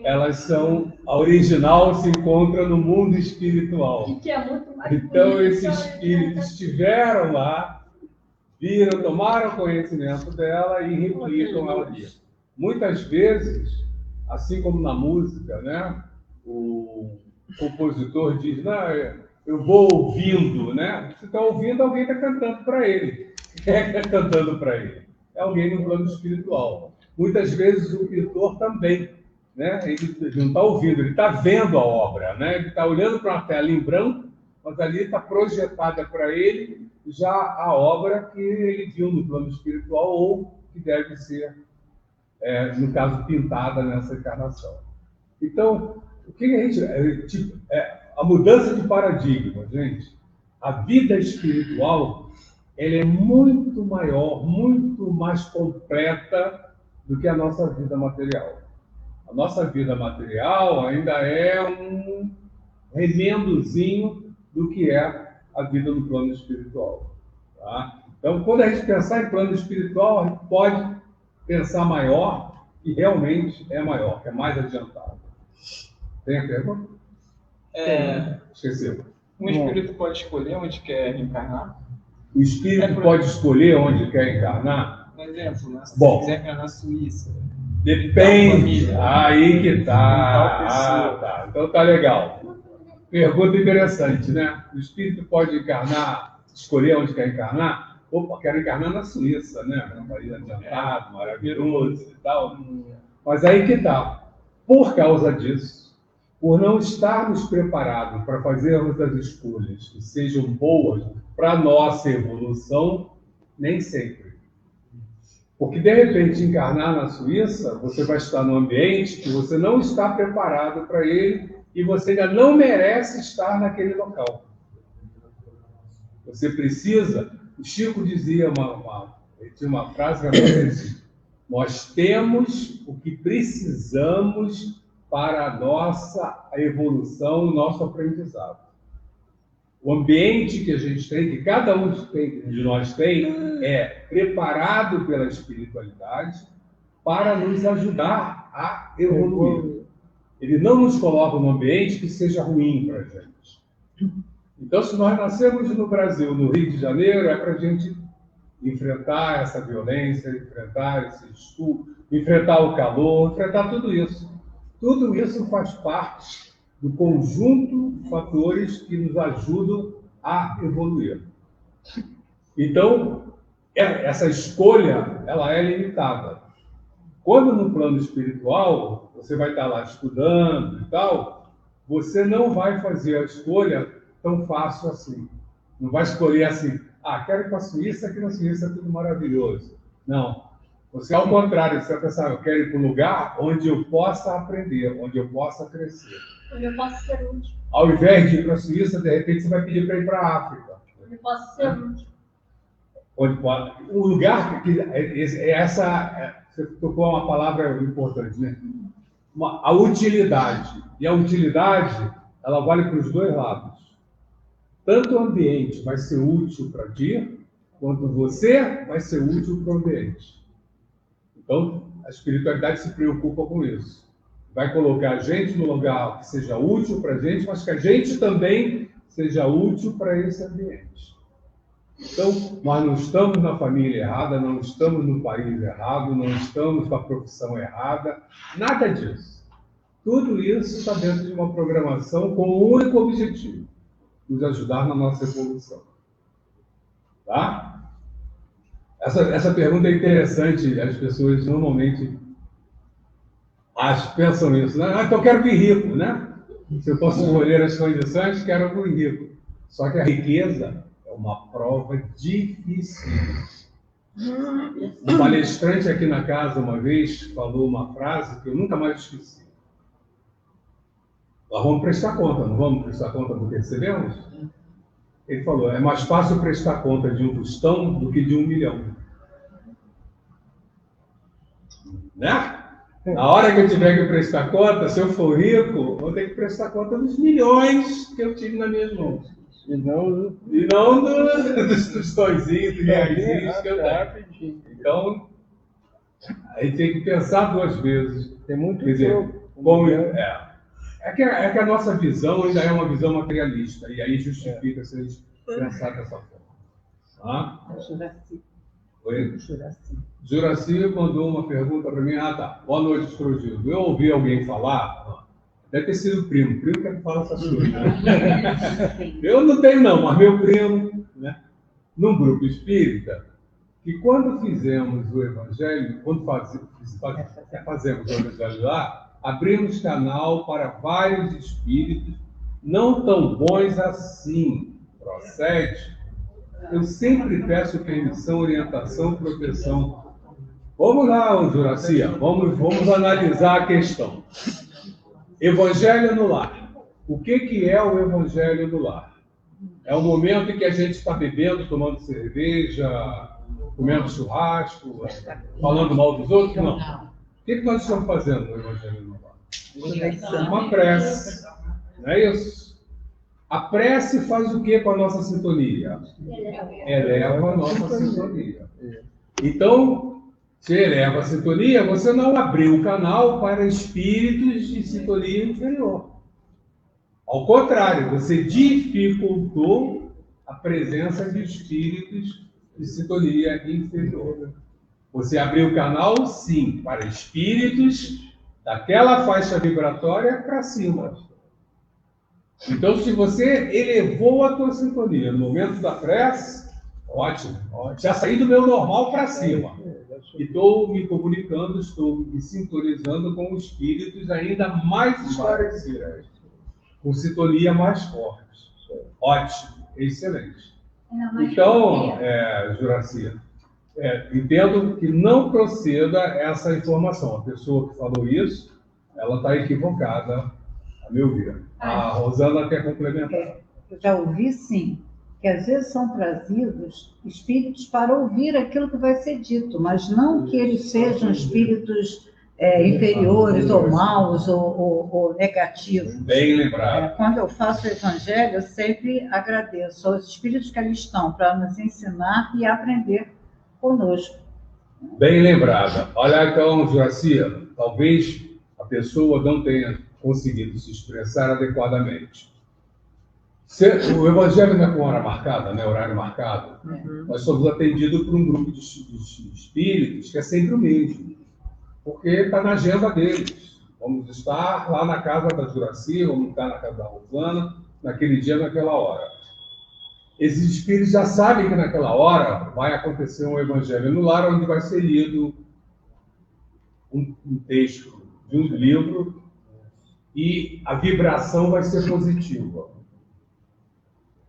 elas são, a original se encontra no mundo espiritual. Que é muito mais então, bonito, esses espíritos estiveram lá, viram, tomaram conhecimento dela e replicam ela ali. Muitas vezes, assim como na música, né, o compositor diz, não, eu vou ouvindo, né? Você está ouvindo, alguém está cantando para ele. Quem é que está cantando para ele? É alguém no plano espiritual. Muitas vezes o pintor também, né? Ele não está ouvindo, ele está vendo a obra, né? Ele está olhando para uma tela em branco, mas ali está projetada para ele já a obra que ele viu no plano espiritual ou que deve ser, no caso, pintada nessa encarnação. Então, o que a gente... a mudança de paradigma, gente. A vida espiritual, ela é muito maior, muito mais completa do que a nossa vida material. A nossa vida material ainda é um remendozinho do que é a vida no plano espiritual. Tá? Então, quando a gente pensar em plano espiritual, a gente pode pensar maior, e realmente é maior, é mais adiantado. Tem a pergunta? Esqueceu. Um espírito pode escolher onde quer reencarnar? O espírito pode escolher onde quer encarnar? Por exemplo, né? Se Bom, quiser encarnar na Suíça. Depende. Aí que tá. Tá. Então tá legal. Pergunta interessante, né? O espírito pode encarnar, escolher onde quer encarnar? Opa, quero encarnar na Suíça, né? Um país adiantado, maravilhoso e tal. Mas aí que tá. Por causa disso, por não estarmos preparados para fazermos as escolhas que sejam boas para a nossa evolução, nem sempre. Porque, de repente, encarnar na Suíça, você vai estar num ambiente que você não está preparado para ele e você ainda não merece estar naquele local. Você precisa... O Chico dizia ele tinha uma frase que era assim: nós temos o que precisamos para a nossa evolução, o nosso aprendizado. O ambiente que a gente tem, que cada um de nós tem, é preparado pela espiritualidade para nos ajudar a evoluir. Ele não nos coloca num ambiente que seja ruim para a gente. Então, se nós nascemos no Brasil, no Rio de Janeiro, é para a gente enfrentar essa violência, enfrentar esse estudo, enfrentar o calor, enfrentar tudo isso. Tudo isso faz parte do conjunto de fatores que nos ajudam a evoluir. Então, essa escolha, ela é limitada. Quando no plano espiritual, você vai estar lá estudando e tal, você não vai fazer a escolha tão fácil assim. Não vai escolher assim, quero ir para a Suíça, que na Suíça é tudo maravilhoso. Não. Você, ao contrário, você vai pensar, eu quero ir para um lugar onde eu possa aprender, onde eu possa crescer. Onde eu posso ser útil. Ao invés de ir para a Suíça, de repente você vai pedir para ir para a África. Onde eu posso ser útil. O lugar que você tocou uma palavra importante, né? A utilidade. E a utilidade, ela vale para os dois lados. Tanto o ambiente vai ser útil para ti, quanto você vai ser útil para o ambiente. Então, a espiritualidade se preocupa com isso. Vai colocar a gente no lugar que seja útil para a gente, mas que a gente também seja útil para esse ambiente. Então, nós não estamos na família errada, não estamos no país errado, não estamos com a profissão errada, nada disso. Tudo isso está dentro de uma programação com um único objetivo: nos ajudar na nossa evolução. Tá? Essa pergunta é interessante, as pessoas normalmente pensam nisso, né? Então eu quero vir rico, né? Se eu posso escolher as condições, quero vir rico. Só que a riqueza é uma prova difícil. Um palestrante aqui na casa uma vez falou uma frase que eu nunca mais esqueci. Nós vamos prestar conta, não vamos prestar conta do que recebemos? Ele falou, é mais fácil prestar conta de um tostão do que de 1 milhão. Né? Na hora que eu tiver que prestar conta, se eu for rico, vou ter que prestar conta dos milhões que eu tive nas minhas mãos. E não dos tostõezinhos, dos reaisinhos que eu tenho. Então, a gente tem que pensar 2 vezes. Tem muito quer dizer, É que a nossa visão ainda é uma visão materialista, e aí justifica se a gente pensar dessa forma. Oi? Juraci mandou uma pergunta para mim. Boa noite, Sr. Gildo. Eu ouvi alguém falar, deve ter sido o primo que fala essas coisas. Né? Eu não tenho não, mas meu primo, né, num grupo espírita, que quando fizemos o Evangelho, quando fazemos o Evangelho lá, abrimos canal para vários espíritos, não tão bons assim. Procede. Eu sempre peço permissão, orientação, proteção. Vamos lá, Juracia, vamos analisar a questão. Evangelho no lar. O que é o Evangelho no Lar? É o momento em que a gente está bebendo, tomando cerveja, comendo churrasco, falando mal dos outros? Não. O que nós estamos fazendo no Evangelho no Lar? Uma prece. Não é isso? A prece faz o que com a nossa sintonia? Eleva a nossa sintonia. Então, se eleva a sintonia, você não abriu o canal para espíritos de sintonia inferior. Ao contrário, você dificultou a presença de espíritos de sintonia inferior. Você abriu o canal, sim, para espíritos daquela faixa vibratória para cima. Então, se você elevou a tua sintonia no momento da prece, ótimo. Já saí do meu normal para cima. Estou me comunicando, estou me sintonizando com espíritos ainda mais esclarecidos, com sintonia mais forte. Ótimo, excelente. Então, Juraci, entendo que não proceda essa informação. A pessoa que falou isso, ela está equivocada, a meu ver. A Rosana quer complementar. Eu já ouvi, sim, que às vezes são trazidos espíritos para ouvir aquilo que vai ser dito, mas não que eles sejam espíritos inferiores ou maus ou negativos. Bem lembrado. Quando eu faço o evangelho, eu sempre agradeço aos espíritos que ali estão para nos ensinar e aprender conosco. Bem lembrada. Olha, então, Juraci, talvez a pessoa não tenha conseguido se expressar adequadamente. O evangelho não é com hora marcada, né? Horário marcado. Nós somos atendidos por um grupo de espíritos que é sempre o mesmo, porque está na agenda deles. Vamos estar lá na casa da Juraci, vamos estar na casa da Rosana, naquele dia, naquela hora. Esses espíritos já sabem que naquela hora vai acontecer um evangelho no lar, onde vai ser lido um texto de um livro e a vibração vai ser positiva.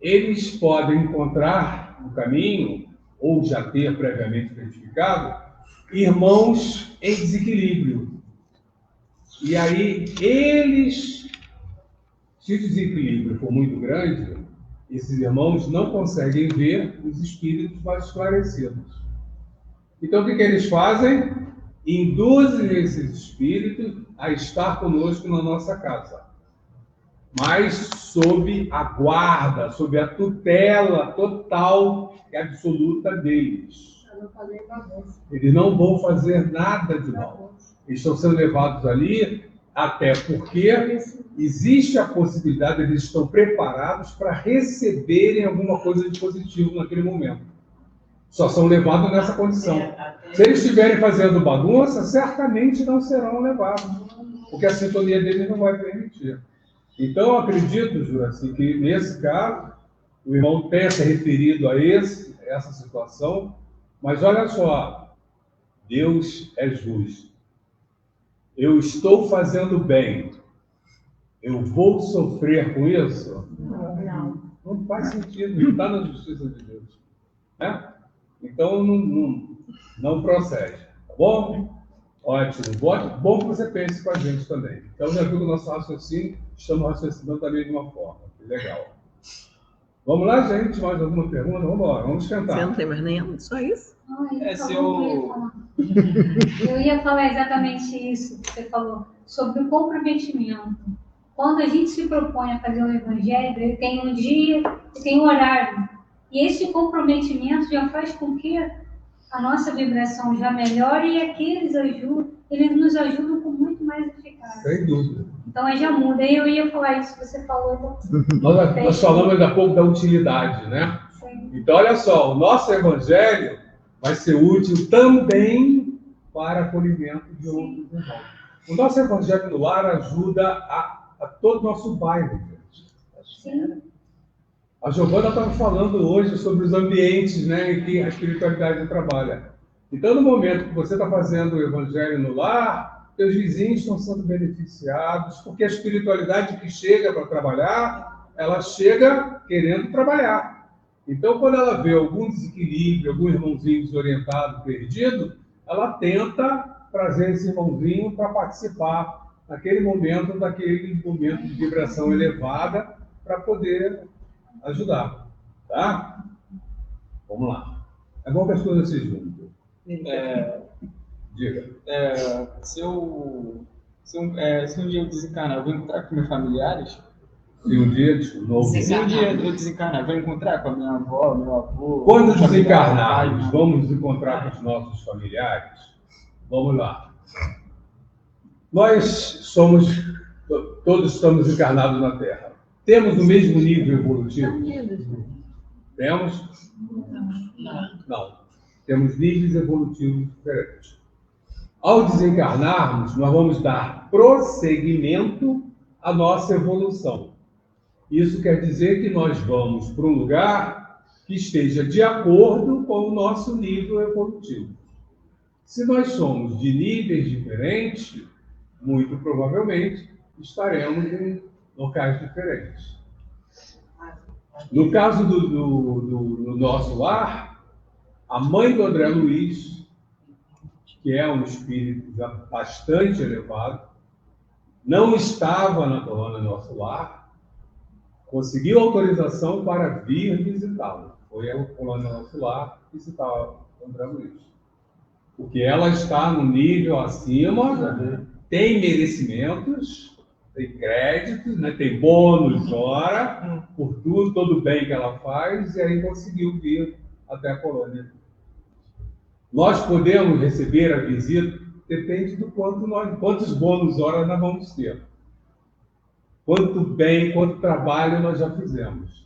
Eles podem encontrar no caminho, ou já ter previamente identificado, irmãos em desequilíbrio. E aí, eles, se o desequilíbrio for muito grande, esses irmãos não conseguem ver os espíritos mais esclarecidos. Então, o que eles fazem? Induzem esses espíritos a estar conosco na nossa casa, mas sob a guarda, sob a tutela total e absoluta deles. Eles não vão fazer nada de mal. Eles estão sendo levados ali, até porque existe a possibilidade, eles estão preparados para receberem alguma coisa de positivo naquele momento. Só são levados nessa condição. Se eles estiverem fazendo bagunça, certamente não serão levados, porque a sintonia deles não vai permitir. Então, eu acredito, Juraci, que nesse caso, o irmão tenha se referido a essa situação, mas olha só, Deus é justo. Eu estou fazendo bem, eu vou sofrer com isso? Não faz sentido, não está na justiça de Deus. Né? Então, não procede, tá bom? Ótimo, bom que você pense com a gente também. Então, já viu que o nosso raciocínio, estamos raciocinando da mesma forma. Que legal. Vamos lá, gente? Mais alguma pergunta? Vamos embora, vamos tentar. Você não tem mais nenhuma? Só isso? Eu ia falar exatamente isso que você falou, sobre o comprometimento. Quando a gente se propõe a fazer um evangelho, ele tem um dia e tem um horário. E esse comprometimento já faz com que a nossa vibração já melhore e aqueles eles nos ajudam com muito mais eficácia. Sem dúvida. Então aí já muda. Aí eu ia falar isso que você falou. Nós falamos ainda há pouco da utilidade, né? Sim. Então, olha só, o nosso evangelho vai ser útil também para acolhimento de outros irmãos. O nosso evangelho no lar ajuda a todo o nosso bairro, gente. Sim. A Giovana estava falando hoje sobre os ambientes, né, em que a espiritualidade trabalha. Então, no momento que você está fazendo o evangelho no lar, seus vizinhos estão sendo beneficiados, porque a espiritualidade que chega para trabalhar, ela chega querendo trabalhar. Então, quando ela vê algum desequilíbrio, algum irmãozinho desorientado, perdido, ela tenta trazer esse irmãozinho para participar naquele momento de vibração elevada para poder ajudar. Tá? Vamos lá. É bom que as coisas se juntem. Diga. Se um dia eu desencarnar, eu vou encontrar com meus familiares? Se um dia eu desencarnar, vou encontrar com a minha avó, meu avô? Quando desencarnarmos, vamos nos encontrar com os nossos familiares? Vamos lá. Todos estamos encarnados na Terra. Temos o mesmo nível evolutivo? Temos? Não. Temos níveis evolutivos diferentes. Ao desencarnarmos, nós vamos dar prosseguimento à nossa evolução. Isso quer dizer que nós vamos para um lugar que esteja de acordo com o nosso nível evolutivo. Se nós somos de níveis diferentes, muito provavelmente estaremos em locais diferentes. No caso do nosso lar, a mãe do André Luiz, que é um espírito já bastante elevado, não estava na colônia Nosso Lar, conseguiu autorização para vir visitá-lo. Foi a colônia Nosso Lar visitar o André Luiz. Porque ela está no nível acima, tem merecimentos, tem créditos, né? Tem bônus, hora, por tudo, todo o bem que ela faz, e aí conseguiu vir até a colônia. Nós podemos receber a visita, depende do quantos bônus horas nós vamos ter. Quanto bem, quanto trabalho nós já fizemos.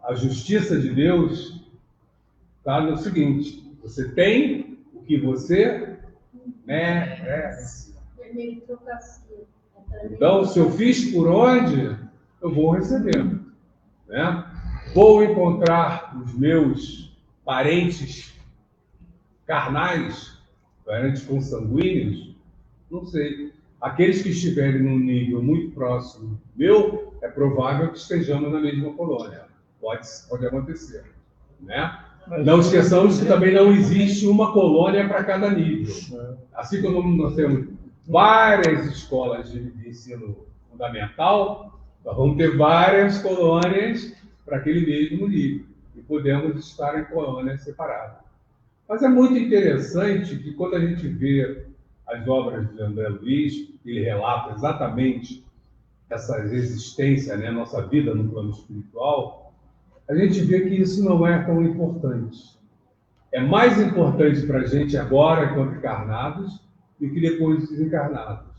A justiça de Deus está no seguinte: você tem o que você merece. Então, se eu fiz por onde, eu vou receber. Né? Vou encontrar os meus parentes carnais, parentes consanguíneos, não sei. Aqueles que estiverem num nível muito próximo meu, é provável que estejamos na mesma colônia. Pode acontecer. Né? Não esqueçamos que também não existe uma colônia para cada nível. Assim como nós temos várias escolas de ensino fundamental, nós vamos ter várias colônias para aquele mesmo nível. E podemos estar em colônias separadas. Mas é muito interessante que quando a gente vê as obras de André Luiz, ele relata exatamente essa existência, né, nossa vida no plano espiritual, a gente vê que isso não é tão importante. É mais importante para a gente agora, enquanto encarnados, do que depois de desencarnados.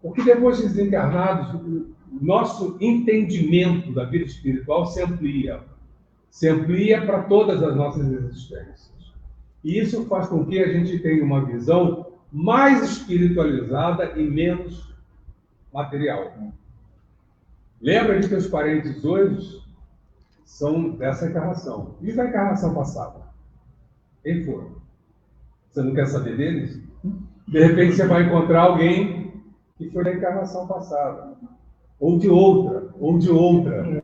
Porque depois de desencarnados, o nosso entendimento da vida espiritual se amplia. Se amplia para todas as nossas existências. E isso faz com que a gente tenha uma visão mais espiritualizada e menos material. Lembra de que os parentes hoje são dessa encarnação. E da encarnação passada? Quem foram? Você não quer saber deles? De repente você vai encontrar alguém que foi da encarnação passada. Ou de outra.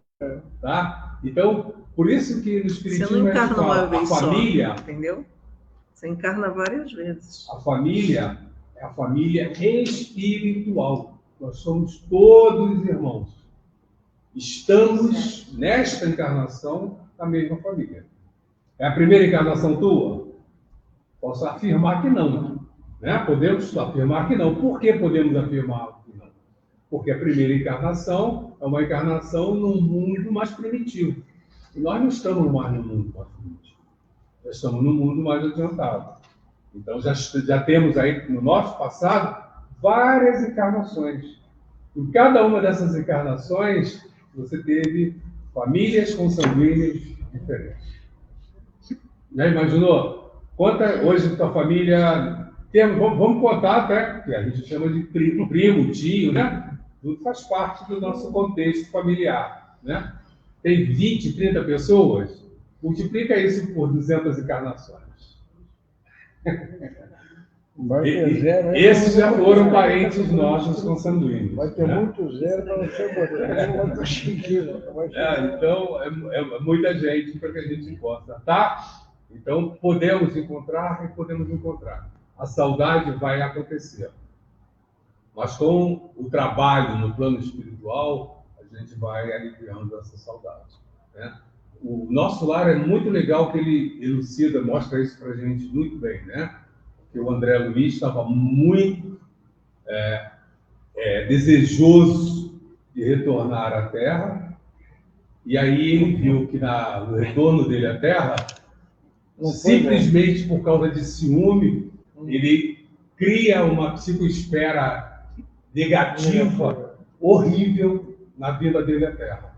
Tá? Então, por isso que no Espiritismo você não encarna uma a família, só, entendeu? Você encarna várias vezes. A família é a família espiritual. Nós somos todos irmãos. Estamos, nesta encarnação, na mesma família. É a primeira encarnação tua? Posso afirmar que não. Né? Podemos afirmar que não. Por que podemos afirmar que não? Porque a primeira encarnação é uma encarnação num mundo mais primitivo. E nós não estamos mais no mundo mais primitivo. Nós estamos no mundo mais adiantado. Então, já temos aí, no nosso passado, várias encarnações. Em cada uma dessas encarnações, você teve famílias consanguíneas diferentes. Já imaginou? Conta hoje tua família... Vamos contar até, que a gente chama de primo, tio, né? Tudo faz parte do nosso contexto familiar, né? Tem 20, 30 pessoas, multiplica isso por 200 encarnações. Esses já foram parentes nossos consanguíneos. Vai ter muito zero para você poder. Então, é muita gente para que a gente possa, tá? Então, podemos encontrar e podemos encontrar. A saudade vai acontecer. Mas com o trabalho no plano espiritual, a gente vai aliviando essa saudade, né? O nosso lar é muito legal que ele elucida, mostra isso para a gente muito bem, né? Porque o André Luiz estava muito desejoso de retornar à Terra, e aí ele viu que no retorno dele à Terra, simplesmente por causa de ciúme, ele cria uma psicoesfera negativa, horrível na vida dele à Terra.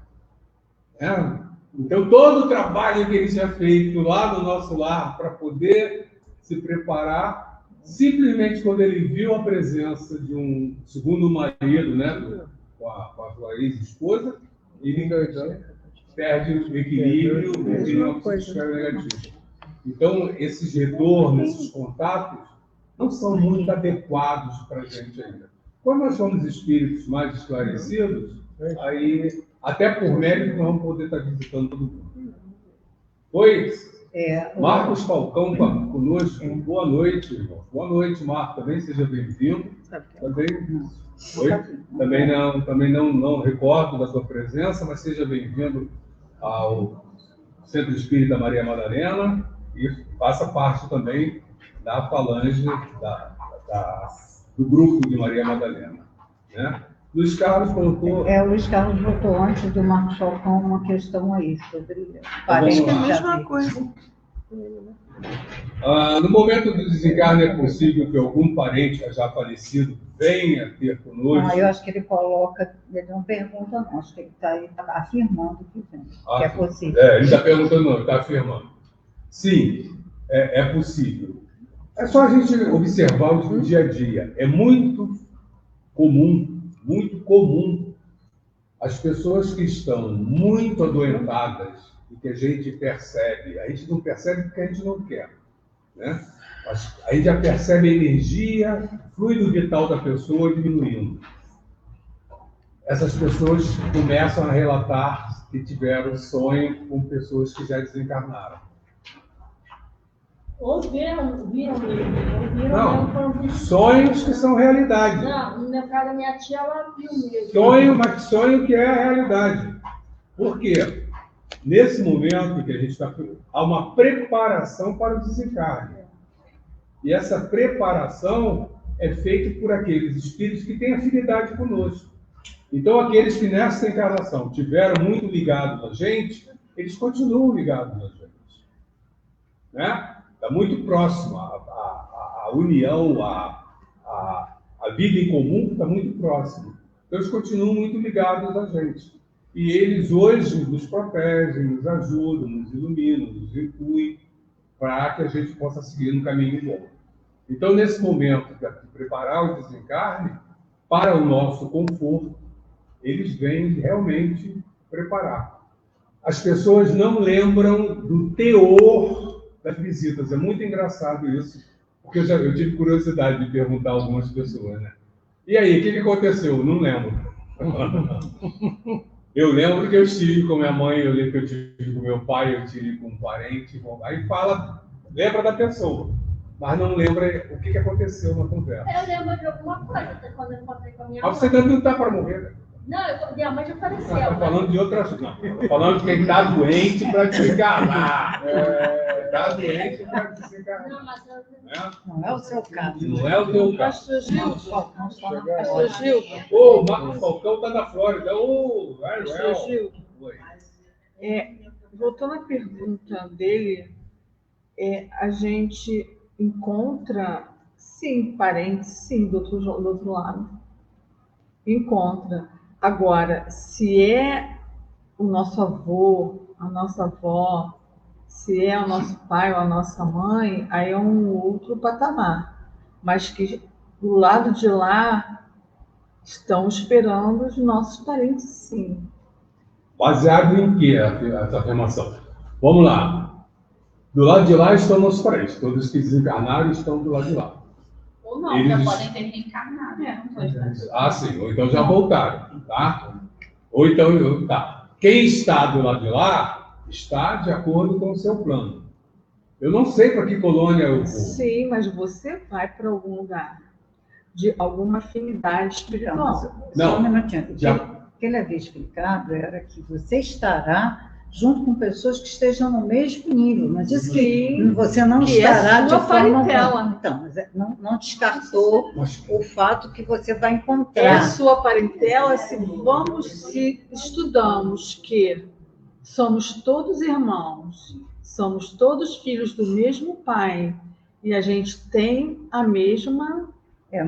Então, todo o trabalho que ele tinha feito lá no nosso lar para poder se preparar, simplesmente quando ele viu a presença de um segundo marido, né, com a sua ex-esposa, ele perde o equilíbrio e cria uma psicoesfera negativa. Então, esses retornos, esses contatos, não são muito adequados para a gente ainda. Quando nós somos espíritos mais esclarecidos, aí, até por mérito, nós vamos poder estar visitando todo mundo. Pois, Marcos Falcão conosco. Boa noite, irmão. Boa noite, Marcos. Também seja bem-vindo. Também não recordo da sua presença, mas seja bem-vindo ao Centro Espírita Maria Madalena e faça parte também da falange do grupo de Maria Madalena, né? Luiz Carlos colocou... O Luiz Carlos botou antes do Marcos Falcão uma questão aí sobre parentes. Acho que é a mesma coisa. No momento do desencarne é possível que algum parente já falecido venha ter conosco? Eu acho que ele coloca, ele não pergunta não, acho que ele está afirmando que vem, que é possível. Ele está perguntando não, ele está afirmando. Sim, é possível. É só a gente observar o dia a dia. É muito comum as pessoas que estão muito adoentadas e que a gente não percebe porque a gente não quer, né? Mas a gente já percebe a energia, o fluido vital da pessoa diminuindo. Essas pessoas começam a relatar que tiveram sonho com pessoas que já desencarnaram. Ouviram mesmo. Não, sonhos que são realidade. Não, no meu caso, a minha tia, ela viu mesmo. Sonho que é a realidade. Por quê? Nesse momento que a gente está... Há uma preparação para o desencarne. E essa preparação é feita por aqueles espíritos que têm afinidade conosco. Então, aqueles que nessa encarnação tiveram muito ligados a gente, eles continuam ligados a gente, né? Está muito próximo, a união, a vida em comum está muito próxima. Então, eles continuam muito ligados a gente. E eles hoje nos protegem, nos ajudam, nos iluminam, nos intuem para que a gente possa seguir no caminho bom. Então, nesse momento de preparar o desencarne, para o nosso conforto, eles vêm realmente preparar. As pessoas não lembram do teor das visitas. É muito engraçado isso, porque eu tive curiosidade de perguntar a algumas pessoas, né? E aí, o que aconteceu? Não lembro. Eu lembro que eu estive com minha mãe, eu lembro que eu estive com meu pai, eu estive com um parente. Aí lembra da pessoa, mas não lembra o que aconteceu na conversa. Eu lembro de alguma coisa, quando eu encontrei com a minha mãe. Mas você ainda não está para morrer, né? Não, minha mãe já faleceu. Estou falando de outras... Não, estou falando de quem está doente para desencarnar. Está doente para desencarnar. Não, mas não é o seu caso. Não é o teu caso. Pastor Gildo. O Marcos Falcão está na Flórida. Pastor Gildo. Voltando à pergunta dele, a gente encontra, sim, parentes, sim, do outro lado. Encontra. Agora, se é o nosso avô, a nossa avó, se é o nosso pai ou a nossa mãe, aí é um outro patamar. Mas que do lado de lá estão esperando os nossos parentes, sim. Baseado em que essa afirmação? Vamos lá. Do lado de lá estão nossos parentes. Todos que desencarnaram estão do lado de lá. Ou não, já podem ter reencarnado. Sim. Ou então já voltaram, tá? Ou então, tá. Quem está do lado de lá está de acordo com o seu plano. Eu não sei para que colônia eu vou. Sim, mas você vai para algum lugar. de alguma afinidade espiritual. Só um minutinho. Já. O que ele havia explicado era que você estará junto com pessoas que estejam no mesmo nível, mas isso que você não que estará é sua de forma parentela. Então, mas não descartou o fato que você vai É encontrar. sua parentela se estudamos que somos todos irmãos, somos todos filhos do mesmo pai, e a gente tem a mesma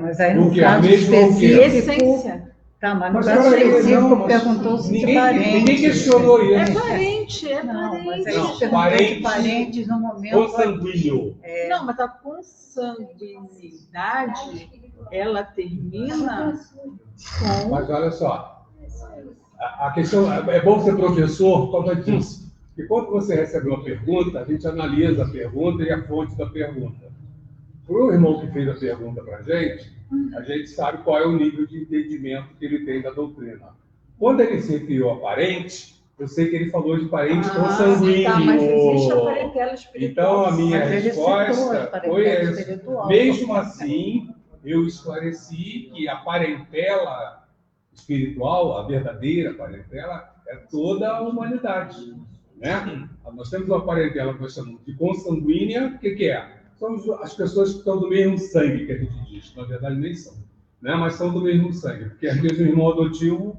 Mas aí no O quê? A caso mesma o quê? específico... essência. Tá, mas no Mas caso peraí, específico não, perguntou-se de ninguém parentes. questionou isso. É parente, é Não, mas parente. aí Não, se perguntou de parente parentes no momento... Consanguíneo. Não, mas a consanguinidade, ela termina com... Mas olha só, a questão é bom ser professor por causa disso. Porque quando você recebe uma pergunta, a gente analisa a pergunta e a fonte da pergunta. Para o irmão que fez a pergunta para a gente sabe qual é o nível de entendimento que ele tem da doutrina. Quando ele se referiu a parente, eu sei que ele falou de parente consanguíneo. Tá, mas existe a parentela espiritual. Então, a minha Mas ele citou a resposta parentela foi essa. espiritual. Mesmo assim, eu esclareci que a parentela espiritual, a verdadeira parentela, é toda a humanidade. Né? Nós temos uma parentela que nós chamamos de consanguínea. O que é? São as pessoas que estão do mesmo sangue, que a gente diz. Na verdade, nem são. Né? Mas são do mesmo sangue. Porque, às vezes, o irmão adotivo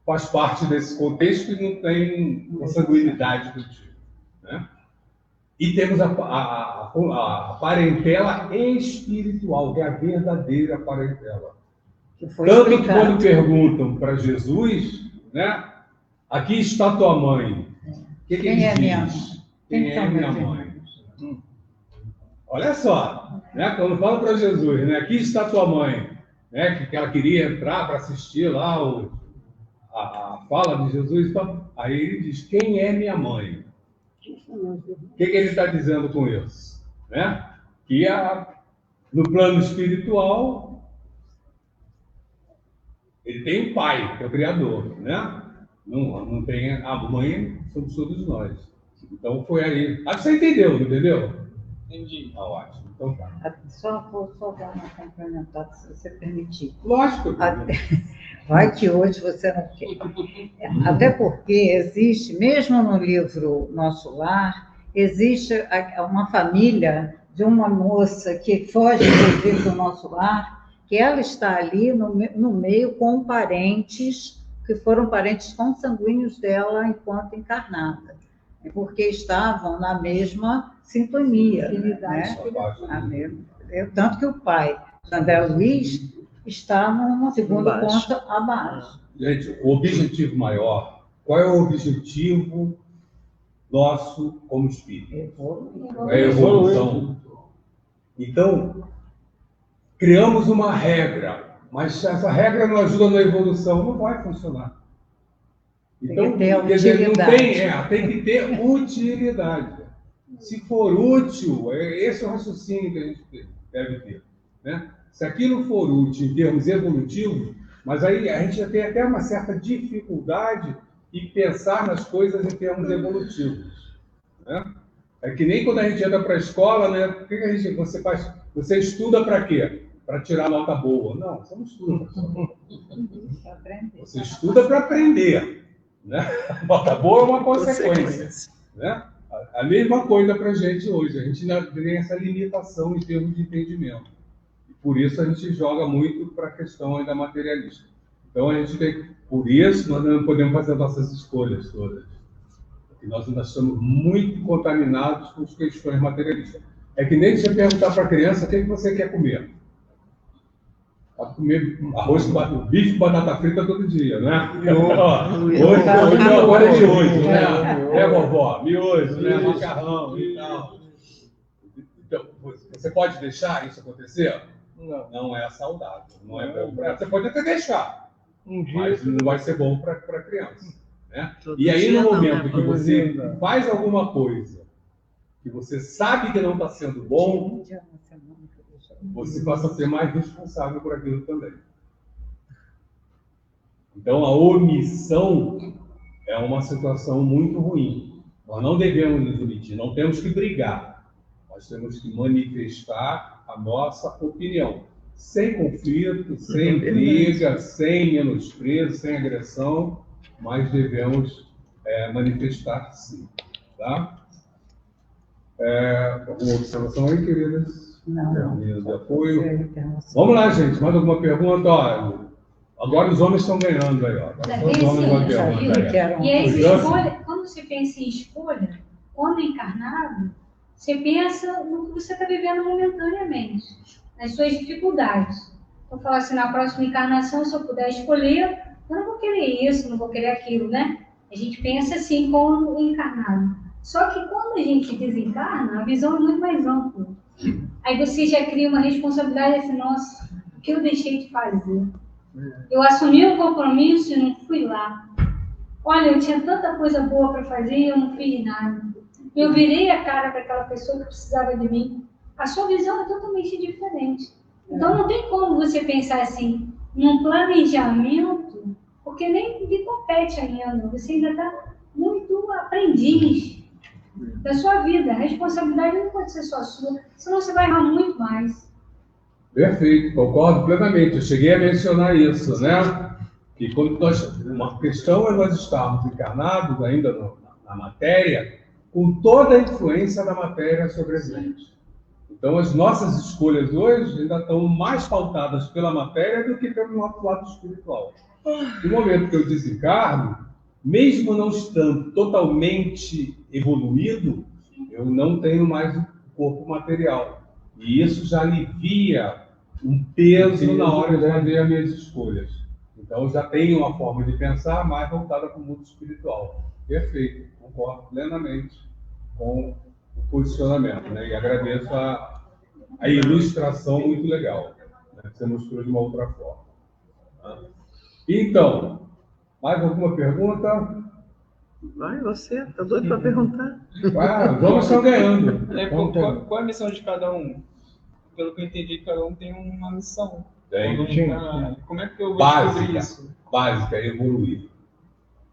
faz parte desse contexto e não tem consanguinidade do tipo. Né? E temos a parentela espiritual, que é a verdadeira parentela. Tanto que quando perguntam para Jesus, né? Aqui está tua mãe. O que ele diz? Minha mãe? Quem é minha mãe? Olha só, né? Quando fala para Jesus, né? Aqui está tua mãe, né? Que ela queria entrar para assistir lá a fala de Jesus, então, aí ele diz, quem é minha mãe? O que ele está dizendo com isso? Né? Que no plano espiritual, ele tem um pai, que é o Criador, né? Não tem a mãe, somos todos nós. Então foi aí. Você entendeu, não entendeu? Entendi. Ótimo. Então tá. Só vou dar uma complementada, se você permitir. Lógico. Vai que hoje você não quer. Até porque existe, mesmo no livro Nosso Lar, existe uma família de uma moça que foge do livro Nosso Lar, que ela está ali no meio com parentes, que foram parentes consanguíneos dela enquanto encarnada, porque estavam na mesma sintonia. Né? Tanto que o pai, André Luiz, está no segundo ponto abaixo. Gente, o objetivo maior, qual é o objetivo nosso como espírito? É a evolução. Então, criamos uma regra, mas se essa regra não ajuda na evolução, não vai funcionar. Então, quer dizer, não tem que ter utilidade. Se for útil, esse é o raciocínio que a gente deve ter. Né? Se aquilo for útil em termos evolutivos, mas aí a gente tem até uma certa dificuldade em pensar nas coisas em termos evolutivos. Né? É que nem quando a gente entra para a escola, né? O que você faz? Você estuda para quê? Para tirar nota boa. Não, você não estuda. Você estuda para aprender. Né? A nota boa é uma consequência. Né? A mesma coisa para a gente hoje. A gente ainda tem essa limitação em termos de entendimento. E por isso a gente joga muito para a questão ainda materialista. Então a gente tem, por isso nós não podemos fazer nossas escolhas todas. Porque nós ainda estamos muito contaminados com as questões materialistas. É que nem você perguntar para a criança o que você quer comer. Pode comer arroz com bife com batata frita todo dia, né? Hoje agora é miojo, né? É, vovó, miojo, né? Macarrão e tal. Então, você pode deixar isso acontecer? Não. Não é saudável, não é bom para ela. Você pode até deixar, mas não vai ser bom para a criança. Né? E aí, no momento que você faz alguma coisa que você sabe que não está sendo bom, você passa a ser mais responsável por aquilo também. Então, a omissão é uma situação muito ruim. Nós não devemos nos omitir, não temos que brigar. Nós temos que manifestar a nossa opinião. sem conflito, sem briga, sem menosprezo, sem agressão, mas devemos manifestar sim. Tá? Alguma observação aí, queridas? Não. De apoio. Vamos lá, gente. Mais alguma pergunta? Ó, agora os homens estão ganhando aí. Ó. Os homens vão perguntar aí. E aí, escolha, quando você pensa em escolha, quando encarnado, você pensa no que você está vivendo momentaneamente, nas suas dificuldades. Então, falar assim, na próxima encarnação, se eu puder escolher, eu não vou querer isso, não vou querer aquilo, né? A gente pensa assim como encarnado. Só que quando a gente desencarna, a visão é muito mais ampla. Aí você já cria uma responsabilidade assim, nossa, o que eu deixei de fazer? Eu assumi um compromisso e não fui lá. Olha, eu tinha tanta coisa boa para fazer e eu não fiz nada. Eu virei a cara para aquela pessoa que precisava de mim. A sua visão é totalmente diferente. Então não tem como você pensar assim, num planejamento, porque nem lhe compete ainda. Você ainda está muito aprendiz da sua vida. A responsabilidade não pode ser só sua, senão você vai errar muito mais. Perfeito, concordo plenamente. Eu cheguei a mencionar isso, né? Que quando uma questão é nós estarmos encarnados ainda na matéria, com toda a influência da matéria sobre a gente. Então, as nossas escolhas hoje ainda estão mais pautadas pela matéria do que pelo nosso lado espiritual. No momento que eu desencarno, mesmo não estando totalmente evoluído, eu não tenho mais o corpo material. E isso já alivia um peso na hora de fazer as minhas escolhas. Então, já tenho uma forma de pensar mais voltada para o mundo espiritual. Perfeito, concordo plenamente com o posicionamento, né? E agradeço a ilustração muito legal, né? Que você mostrou de uma outra forma. Tá? Então, mais alguma pergunta? Vai, você, tá doido para perguntar? Vamos estar ganhando. Qual é a missão de cada um? Pelo que eu entendi, cada um tem uma missão. Como é que eu vou descobrir isso? Básica, evoluir.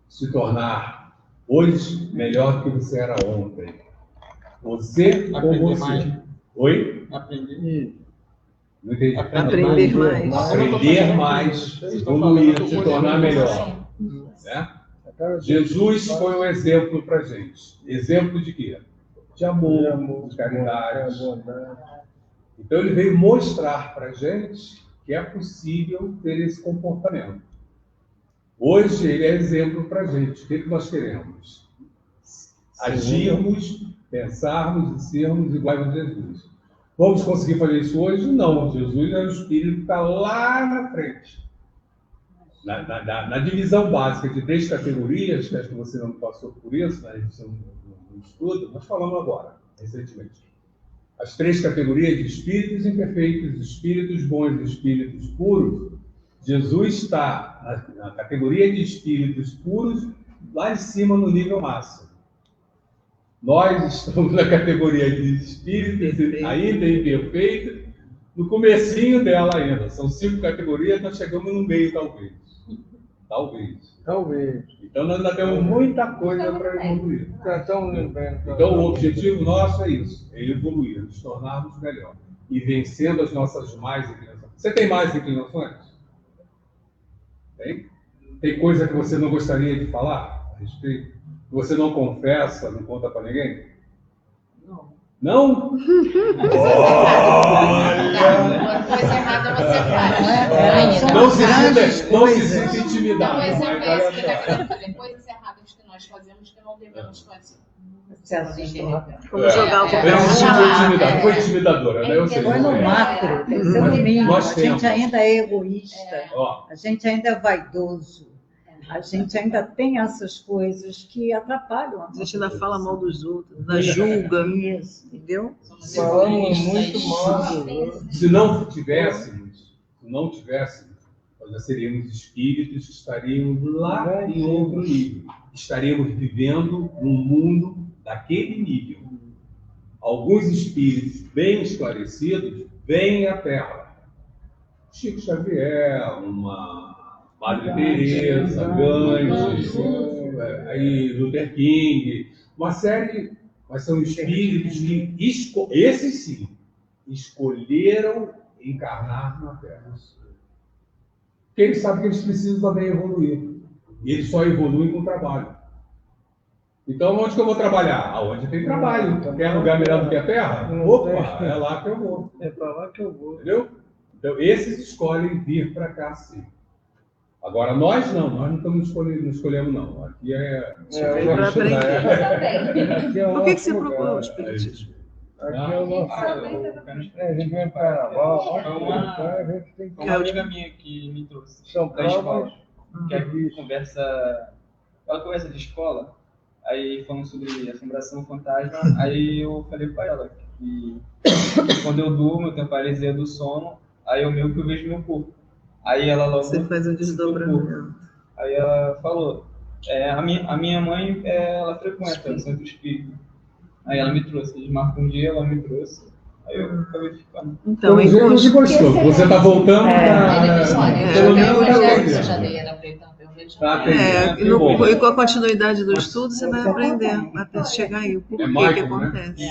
Se tornar hoje melhor do que você era ontem. Você aprender ou você? Mais. Oi? Aprender. Não entendi. Aprender mais. Aprender mais, evoluir, se tornar melhor. Né? Jesus foi um exemplo para a gente. Exemplo de quê? De amor, de caridade. Então ele veio mostrar para a gente que é possível ter esse comportamento. Hoje ele é exemplo para a gente. O que nós queremos? Agirmos, pensarmos e sermos iguais a Jesus. Vamos conseguir fazer isso hoje? Não. Jesus é o Espírito que está lá na frente. Na divisão básica de 3 categorias, que acho que você não passou por isso, né? A gente não estuda, nós falamos agora, recentemente. As 3 categorias de espíritos imperfeitos, espíritos bons e espíritos puros. Jesus está na categoria de espíritos puros, lá em cima no nível máximo. Nós estamos na categoria de espíritos ainda imperfeitos, no comecinho dela ainda. São 5 categorias, nós chegamos no meio, talvez. Talvez. Então nós ainda temos muita coisa para evoluir. Então o objetivo nosso é isso, é evoluir, nos tornarmos melhor. E vencendo as nossas más inclinações. Você tem mais inclinações? Tem? Tem coisa que você não gostaria de falar a respeito? Que você não confessa, não conta para ninguém? Não. Não? Uma coisa errada você faz. Não se sinta intimidado. Não, exemplo é esse que está querendo fazer. Coisas erradas que nós fazemos que não devemos fazer. Vamos jogar o Foi intimidadora, né? Foi no macro, pensando no mínimo. A gente ainda é egoísta, a gente ainda é vaidoso, a gente ainda tem essas coisas que atrapalham. A gente ainda fala mal dos outros, ainda julga, entendeu? Falamos muito mal. Se não tivéssemos, nós já seríamos espíritos que estaríamos lá em outro nível. Estaríamos vivendo num mundo daquele nível. Alguns espíritos bem esclarecidos vêm à Terra. Chico Xavier, uma Madre Teresa, Gandhi, aí Luther King, uma série, mas são espíritos que esses sim, escolheram encarnar na Terra. Porque eles sabem que eles precisam também evoluir. E eles só evoluem com o trabalho. Então, onde que eu vou trabalhar? Aonde tem trabalho. Quer lugar melhor do que a Terra? Opa, é lá que eu vou. É para lá que eu vou. Entendeu? Então, esses escolhem vir para cá, sim. Agora, nós não estamos escolhendo, não. Aqui é... para aprender. Por que você procurou o espiritismo? Aqui é o nosso... A gente vem para Carnaval, a gente tem que... Uma amiga minha que me trouxe São da escola, Paulo. que é conversa de escola, aí falando sobre assombração, fantasma, aí eu falei para ela que quando eu durmo, eu tenho paralisia do sono, aí eu meio que eu vejo meu corpo. Aí ela logo... Você faz um desdobramento. Aí ela falou, a minha mãe, ela frequenta o centro espírita. Aí ela me trouxe, eles marcam um dia, ela me trouxe. Aí eu acabei ficando. Então, o jeito de gostou. Você está voltando e com a continuidade do estudo, você vai aprender até chegar aí. O porquê que acontece.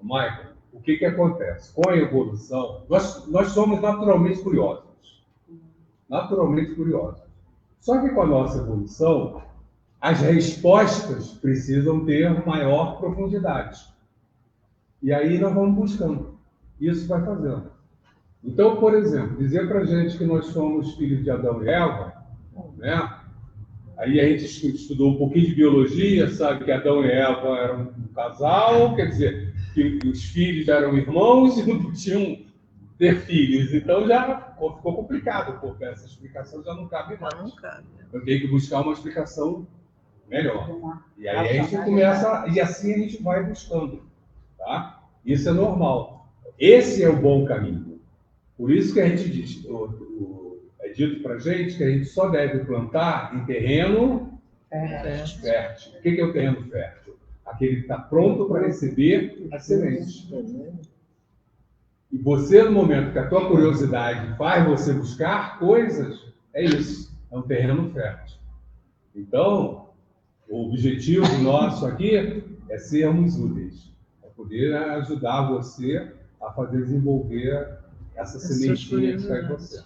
Michael, o que acontece? Com a evolução, nós somos naturalmente curiosos. Naturalmente curiosos. Só que com a nossa evolução, as respostas precisam ter maior profundidade. E aí nós vamos buscando. Isso vai fazendo. Então, por exemplo, dizer para a gente que nós somos filhos de Adão e Eva, né? Aí a gente estudou um pouquinho de biologia, sabe que Adão e Eva eram um casal, quer dizer, que os filhos eram irmãos e não podiam ter filhos. Então já ficou complicado, porque essa explicação já não cabe mais. Não cabe. Eu tenho que buscar uma explicação melhor. E aí a gente começa, e assim a gente vai buscando. Tá? Isso é normal. Esse é o bom caminho. Por isso que a gente diz, é dito para a gente que a gente só deve plantar em terreno fértil. O que é o terreno fértil? Aquele que está pronto para receber a semente. E você, no momento que a tua curiosidade faz você buscar coisas, é isso. É um terreno fértil. Então, o objetivo nosso aqui é sermos úteis. Poder ajudar você a fazer desenvolver essa sementinha que está em você,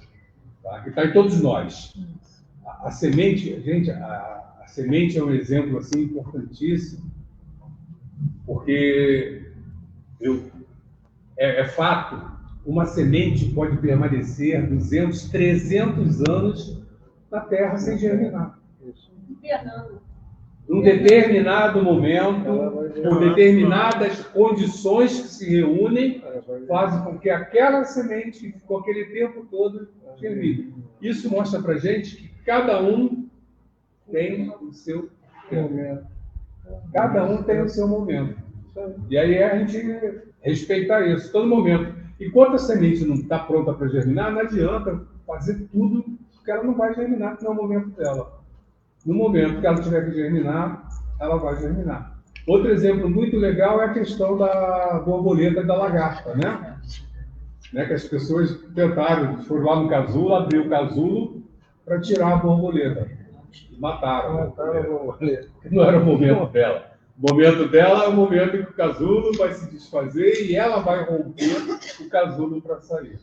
tá? Que está em todos nós. A semente, gente, a semente é um exemplo assim importantíssimo, porque é fato, uma semente pode permanecer 200, 300 anos na terra sem germinar. Num determinado momento, por determinadas condições que se reúnem, fazem com que aquela semente que ficou aquele tempo todo germine. Isso mostra para a gente que cada um tem o seu momento. Cada um tem o seu momento. E aí a gente respeitar isso, todo momento. Enquanto a semente não está pronta para germinar, não adianta fazer tudo, porque ela não vai germinar, porque não é o momento dela. No momento que ela tiver que germinar, ela vai germinar. Outro exemplo muito legal é a questão da borboleta e da lagarta, né? Que as pessoas tentaram, foram lá no casulo, abriu o casulo para tirar a borboleta. E mataram a borboleta. Não era o momento dela. O momento dela é o momento em que o casulo vai se desfazer e ela vai romper o casulo para sair.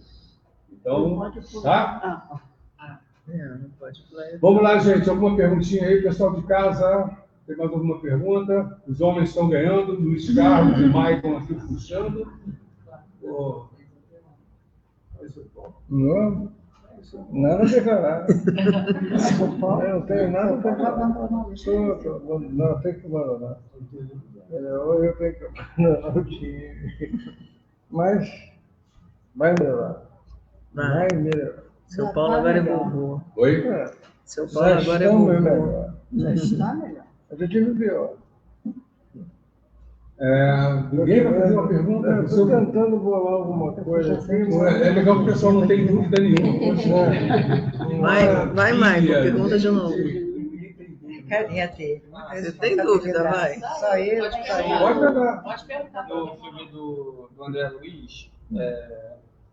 Então, tá? Vamos lá, gente. Alguma perguntinha aí, pessoal de casa? Tem mais alguma pergunta? Os homens estão ganhando, Luiz Carlos e Maicon aqui puxando. Não, nada a declarar. Não tenho nada a declarar. Não, tem que abandonar. Hoje eu tenho que abandonar o time. Mas vai melhorar. Vai melhorar. Seu Paulo agora é vovô. Oi? Seu Paulo agora é vovô. Já está melhor. Eu tive pior. Ninguém vai fazer uma pergunta? Eu estou tentando bolar alguma coisa assim. É legal que o pessoal não tem dúvida nenhuma. Vai, Maicon, pergunta de novo. Carinha dele. Você tem dúvida, vai. Só ele. Pode perguntar. No filme do André Luiz,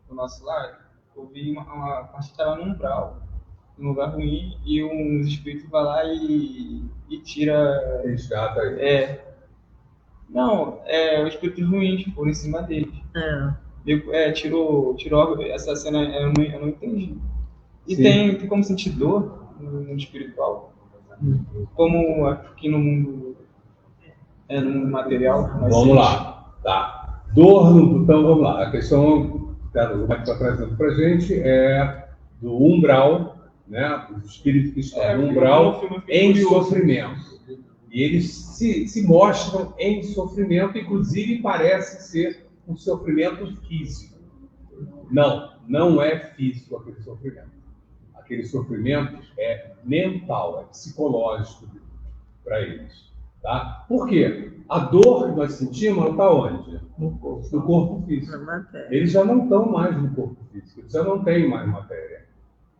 do Nosso Lar, eu vi uma parte que estava num umbral, num lugar ruim, e um espírito vai lá e tira... Resgata aí. Não, o espírito ruim, tipo, em cima dele. tirou essa cena, eu não entendi. E tem como sentir dor no mundo espiritual? Como aqui no mundo material? Vamos lá, tá. Dor, então vamos lá. A questão que está trazendo para a gente é do umbral, né? Os espíritos que estão no umbral em sofrimento. E eles se mostram em sofrimento, inclusive parece ser um sofrimento físico. Não é físico aquele sofrimento. Aquele sofrimento é mental, é psicológico para eles. Tá? Por quê? A dor que nós sentimos está onde? No corpo físico. Eles já não estão mais no corpo físico, eles já não têm mais matéria.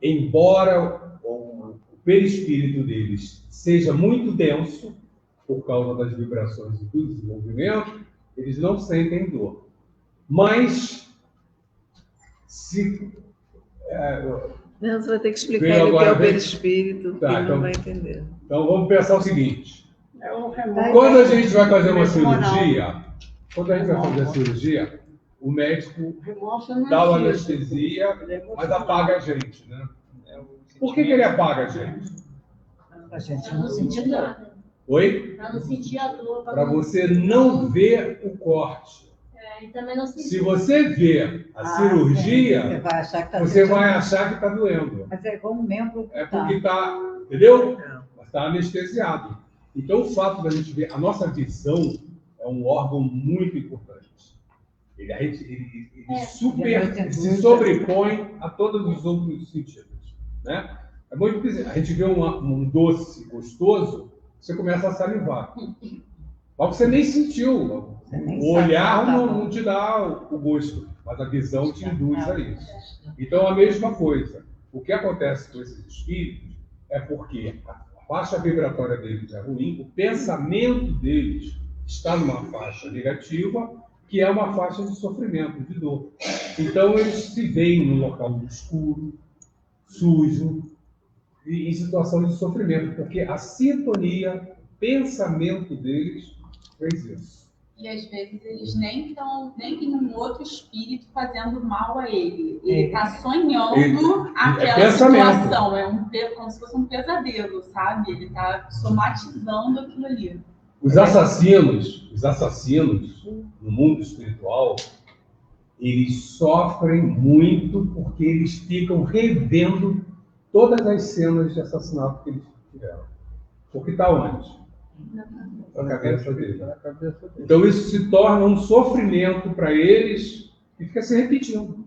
Embora o perispírito deles seja muito denso, por causa das vibrações e do desenvolvimento, eles não sentem dor. Mas, você vai ter que explicar ele o que é o perispírito, que ele não vai entender. Então, vamos pensar o seguinte. Quando a gente vai fazer uma cirurgia, o médico dá uma anestesia, mas apaga a gente, né? Por que ele apaga a gente? A gente não sentir nada. Oi? Para não sentir a dor. Para você não ver o corte. E também não sentir. Se você ver a cirurgia, você vai achar que está doendo. Mas é igual um membro. É porque está, entendeu? Está anestesiado. Então, o fato da gente ver, a nossa visão é um órgão muito importante. Ele se sobrepõe a todos os outros sentidos. Né? É muito a gente vê um doce gostoso, você começa a salivar. Mas você nem sentiu. O olhar não te dá o gosto, mas a visão te induz a isso. Então, a mesma coisa. O que acontece com esses espíritos é porque a faixa vibratória deles é ruim, o pensamento deles está numa faixa negativa, que é uma faixa de sofrimento, de dor. Então, eles se veem num local escuro, sujo, e em situação de sofrimento, porque a sintonia, pensamento deles fez isso. E às vezes eles nem tem um outro espírito fazendo mal a ele. Ele está sonhando aquela situação. Como se fosse um pesadelo, sabe? Ele está somatizando aquilo ali. Os assassinos no mundo espiritual, eles sofrem muito porque eles ficam revendo todas as cenas de assassinato que eles tiveram. Porque está onde? Na cabeça dele. Então isso se torna um sofrimento para eles e fica se repetindo.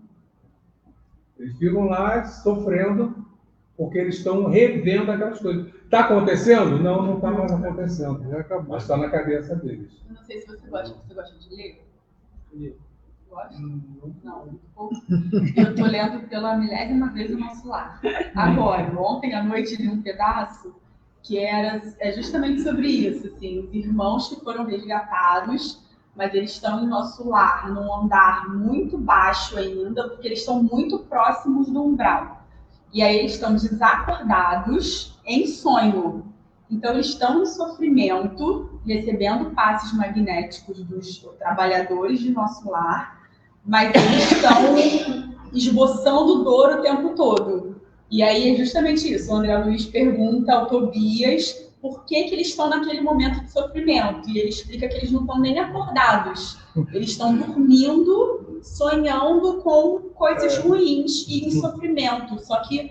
Eles ficam lá sofrendo porque eles estão revendo aquelas coisas. Está acontecendo? Não está mais acontecendo. Mas está na cabeça deles. Eu não sei se você gosta de ler. Gosta? Não. Eu estou lendo pela 1000ª vez o Nosso Lar. Agora, ontem à noite li um pedaço que é justamente sobre isso, assim, os irmãos que foram resgatados, mas eles estão em nosso lar, num andar muito baixo ainda, porque eles estão muito próximos do umbral. E aí eles estão desacordados em sonho. Então eles estão em sofrimento, recebendo passes magnéticos dos trabalhadores de nosso lar, mas eles estão esboçando dor o tempo todo. E aí é justamente isso, o André Luiz pergunta ao Tobias por que eles estão naquele momento de sofrimento. E ele explica que eles não estão nem acordados. Eles estão dormindo, sonhando com coisas ruins e em sofrimento. Só que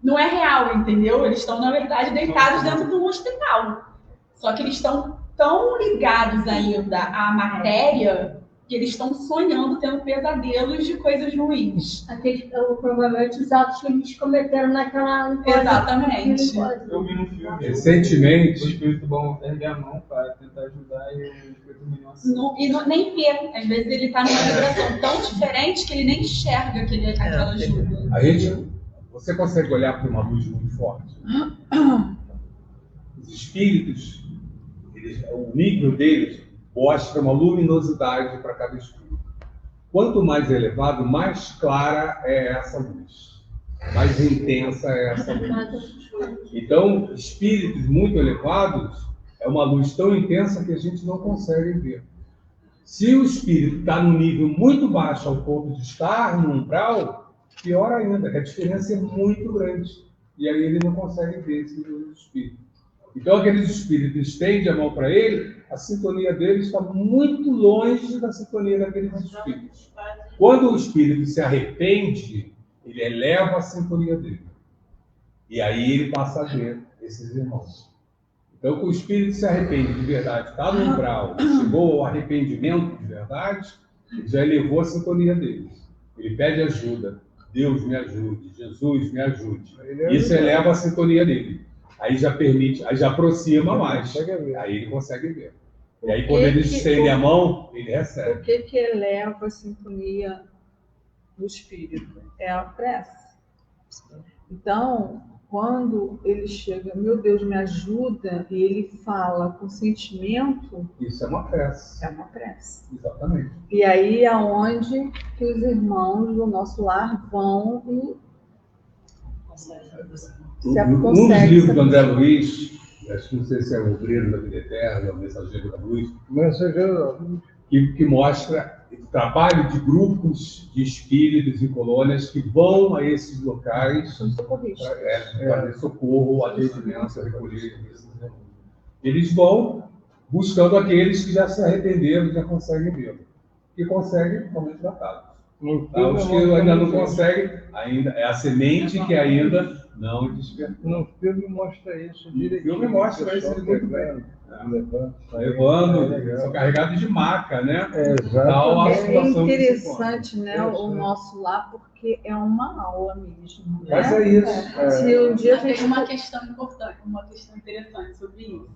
não é real, entendeu? Eles estão, na verdade, deitados dentro de um hospital. Só que eles estão tão ligados ainda à matéria que eles estão sonhando, tendo pesadelos de coisas ruins. Provavelmente os atos que eles cometeram naquela... Exatamente. Eu vi no filme. Recentemente... O espírito bom ergue a mão para tentar ajudar e o espírito menor assim. Nem vê. Às vezes ele está numa vibração tão diferente que ele nem enxerga aquela ajuda. Você consegue olhar para uma luz muito forte? Os espíritos, o nível deles mostra uma luminosidade para cada espírito. Quanto mais elevado, mais clara é essa luz. Mais intensa é essa luz. Então, espíritos muito elevados é uma luz tão intensa que a gente não consegue ver. Se o espírito está num nível muito baixo ao ponto de estar no umbral, pior ainda, que a diferença é muito grande. E aí ele não consegue ver esse espírito. Então, aqueles espíritos estendem a mão para ele, a sintonia dele está muito longe da sintonia daqueles espíritos. Quando o espírito se arrepende, ele eleva a sintonia dele. E aí ele passa a ver esses irmãos. Então, quando o espírito se arrepende de verdade, está no umbral, chegou ao arrependimento de verdade, ele já elevou a sintonia dele. Ele pede ajuda. Deus me ajude, Jesus me ajude. Isso eleva a sintonia dele. Aí já permite, aí já aproxima mais. Aí ele consegue ver. E aí quando ele estende a mão, ele recebe. O que eleva a sintonia do espírito? É a prece. Então, quando ele chega, meu Deus, me ajuda, e ele fala com sentimento... Isso é uma prece. É uma prece. Exatamente. E aí é onde que os irmãos do nosso lar vão e Um dos livros do André Luiz, acho que não sei se é o Obreiro da Vida Eterna, o Mensageiro da Luz, que mostra o trabalho de grupos de espíritos e colônias que vão a esses locais para dar socorro, atendimento, recolher. Eles vão buscando aqueles que já se arrependeram, já conseguem vê-lo. E conseguem, vão tratados. Os que ainda não conseguem, ainda é a semente que ainda não despertou. No filme mostra isso direitinho. O filme mostra isso muito bem. Levando, são carregados de maca, né? É interessante, né, o nosso lar, porque é uma aula mesmo. Né? Mas é isso. Se um dia tem uma questão importante, uma questão interessante sobre isso.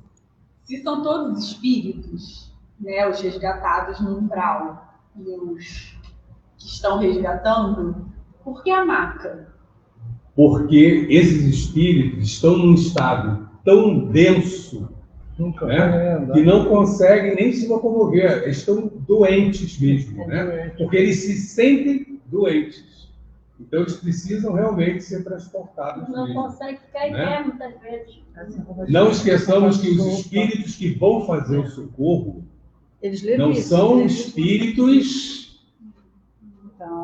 Se são todos espíritos, né, os resgatados no umbral e os que estão resgatando, por que a maca? Porque esses espíritos estão num estado tão denso, né, que não conseguem nem se locomover, eles estão doentes mesmo, né? Porque eles se sentem doentes. Então eles precisam realmente ser transportados. Não consegue ficar em pé muitas vezes. Não esqueçamos que os espíritos que vão fazer o socorro não são espíritos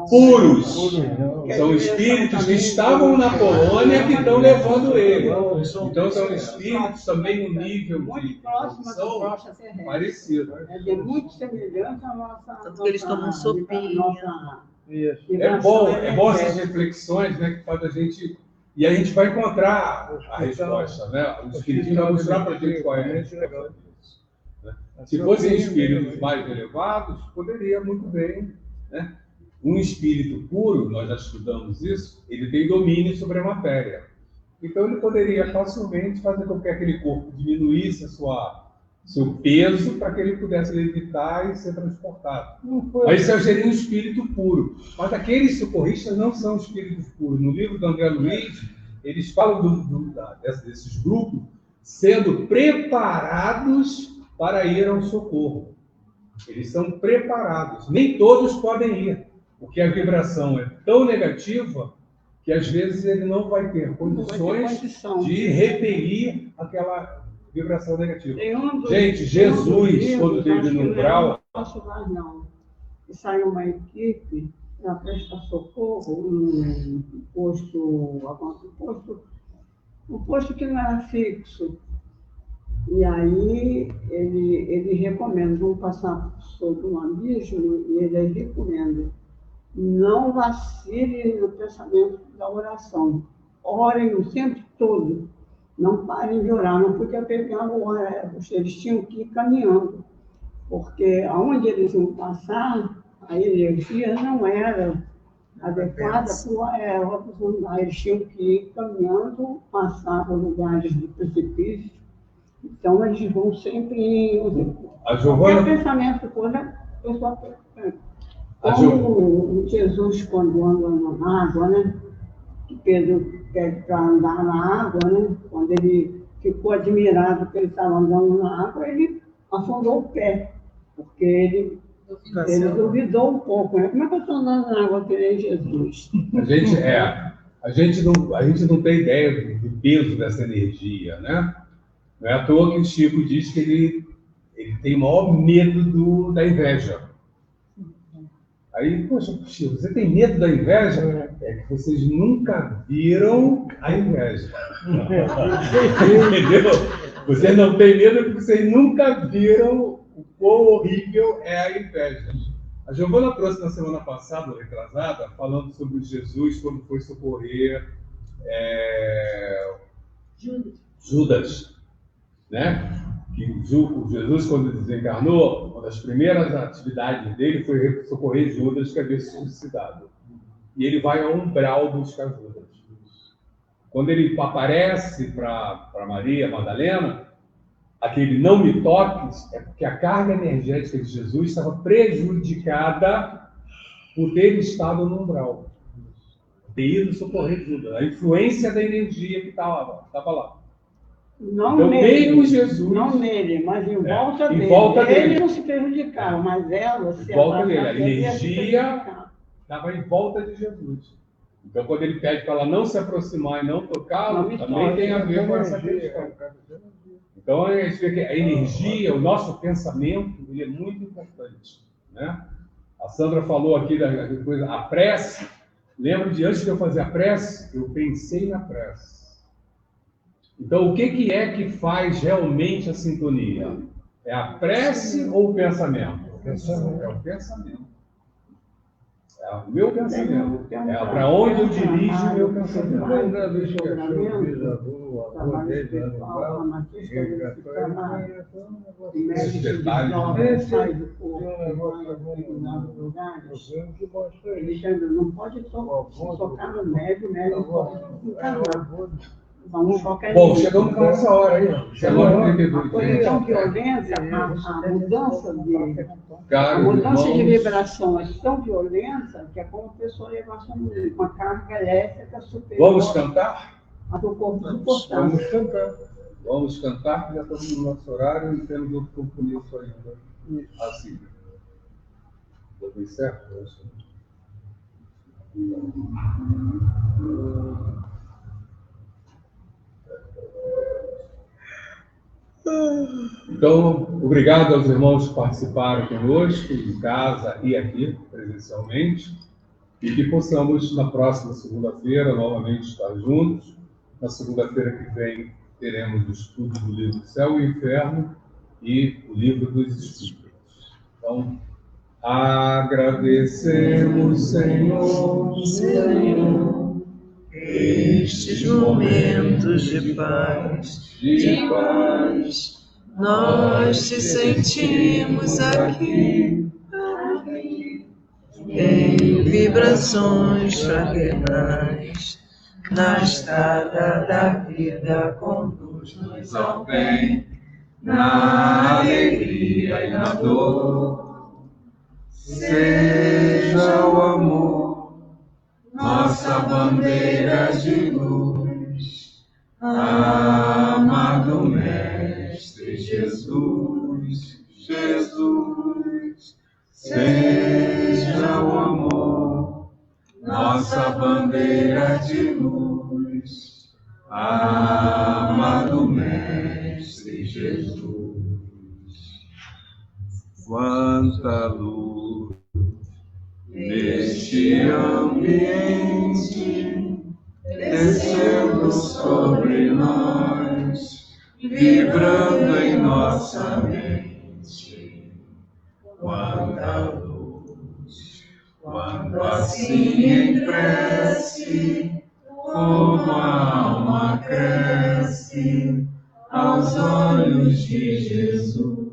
puros. São espíritos que estavam na Polônia que estão levando ele. Então são espíritos também no nível de evolução parecido. É muito semelhante à nossa... Tanto que eles tomam sopinha. É bom essas reflexões, né, que fazem a gente... E a gente vai encontrar a resposta, né? O espiritismo vai mostrar para a gente qual é a resposta disso. Se fossem espíritos mais elevados, poderia muito bem, né? Um espírito puro, nós já estudamos isso, ele tem domínio sobre a matéria. Então ele poderia facilmente fazer com que aquele corpo diminuísse seu peso para que ele pudesse levitar e ser transportado. Mas isso seria um espírito puro. Mas aqueles socorristas não são espíritos puros. No livro do André Luiz, eles falam desses grupos sendo preparados para ir ao socorro. Eles são preparados. Nem todos podem ir, porque a vibração é tão negativa que às vezes ele não vai ter condições de repelir aquela vibração negativa. Gente, Jesus, quando teve no umbral... Não. E saiu uma equipe para prestar socorro no posto que não era fixo. E aí ele recomenda, vamos passar sobre um abismo, e ele recomenda: não vacile no pensamento da oração. Orem o tempo todo. Não parem de orar. Não podia pegar o ônibus. Eles tinham que ir caminhando. Porque aonde eles iam passar, a energia não era adequada para outros lugares. Eles tinham que ir caminhando, passar por lugares de precipício. Então, eles vão sempre em... Qualquer pensamento todo, a pessoa... Como Jesus, quando anda na água, né? Que Pedro pede para andar na água, né? Quando ele ficou admirado que ele estava andando na água, ele afundou o pé, porque ele duvidou um pouco, né? Como é que eu estou andando na água que nem Jesus? A gente não tem ideia do peso dessa energia, né? Não é à toa que o Chico diz que ele tem o maior medo da inveja. Aí, poxa, Chico, você tem medo da inveja? É que vocês nunca viram a inveja. Entendeu? Vocês não têm medo porque vocês nunca viram o quão horrível é a inveja. A Giovana trouxe na semana passada, retrasada, falando sobre Jesus quando foi socorrer Judas, né? Que Jesus, quando desencarnou, uma das primeiras atividades dele foi socorrer Judas, que havia se suicidado. E ele vai ao umbral buscar Judas. Quando ele aparece para Maria Madalena, aquele não me toques, é porque a carga energética de Jesus estava prejudicada por ter estado no umbral, ter ido socorrer Judas, a influência da energia que estava lá. Não então, nele, Jesus, não nele, mas em volta dele. Em volta dele. Ele não se prejudicava, mas ela se em volta dele. A energia estava em volta de Jesus. Então, quando ele pede para ela não se aproximar e não tocá-lo, também tem a ver com essa questão. Então, a gente vê que a energia, o nosso pensamento, ele é muito importante, né? A Sandra falou aqui da coisa, a prece. Lembro de antes de eu fazer a prece, eu pensei na prece. Então, o que é que faz realmente a sintonia? É a prece ou o pensamento? É o pensamento. É o meu pensamento. É para onde eu dirijo o meu pensamento. Ainda vez que achou o bisavô, a avó dele lá no bar, Esses detalhes. Não pode tocar no médio, não pode encarnar. Vamos focar bom, chegamos nessa hora aí. A coisa é tão violenta, a mudança de vibração é tão violenta que é como a pessoa levasse uma carga elétrica superior. Vamos cantar? A do corpo suportável. Vamos cantar. Vamos cantar, que já estamos no nosso horário e temos outro compromisso ainda. Assim. Deu certo? Então, obrigado aos irmãos que participaram conosco, em casa e aqui, presencialmente, e que possamos, na próxima segunda-feira, novamente estar juntos. Na segunda-feira que vem, teremos o estudo do livro Céu e Inferno e o livro dos Espíritos. Então, agradecemos, Senhor, estes momentos de paz, nós te sentimos aqui, em vibrações fraternais, na estrada da vida conduz-nos ao bem, na alegria e na dor, seja o amor nossa bandeira de luz, amado Mestre Jesus, seja o amor nossa bandeira de luz, amado Mestre Jesus. Quanta luz neste ambiente, descendo sobre nós, vibrando em nossa mente. Quanta luz, quando assim em prece, como a alma cresce aos olhos de Jesus.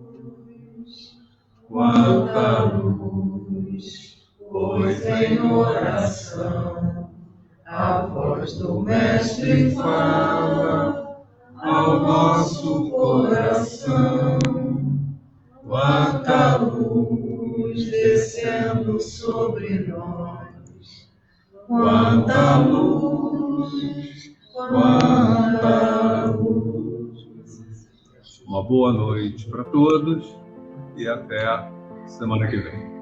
Quanta luz, pois em oração a voz do Mestre fala ao nosso coração. Quanta luz descendo sobre nós, quanta luz, quanta luz. Uma boa noite para todos e até semana que vem.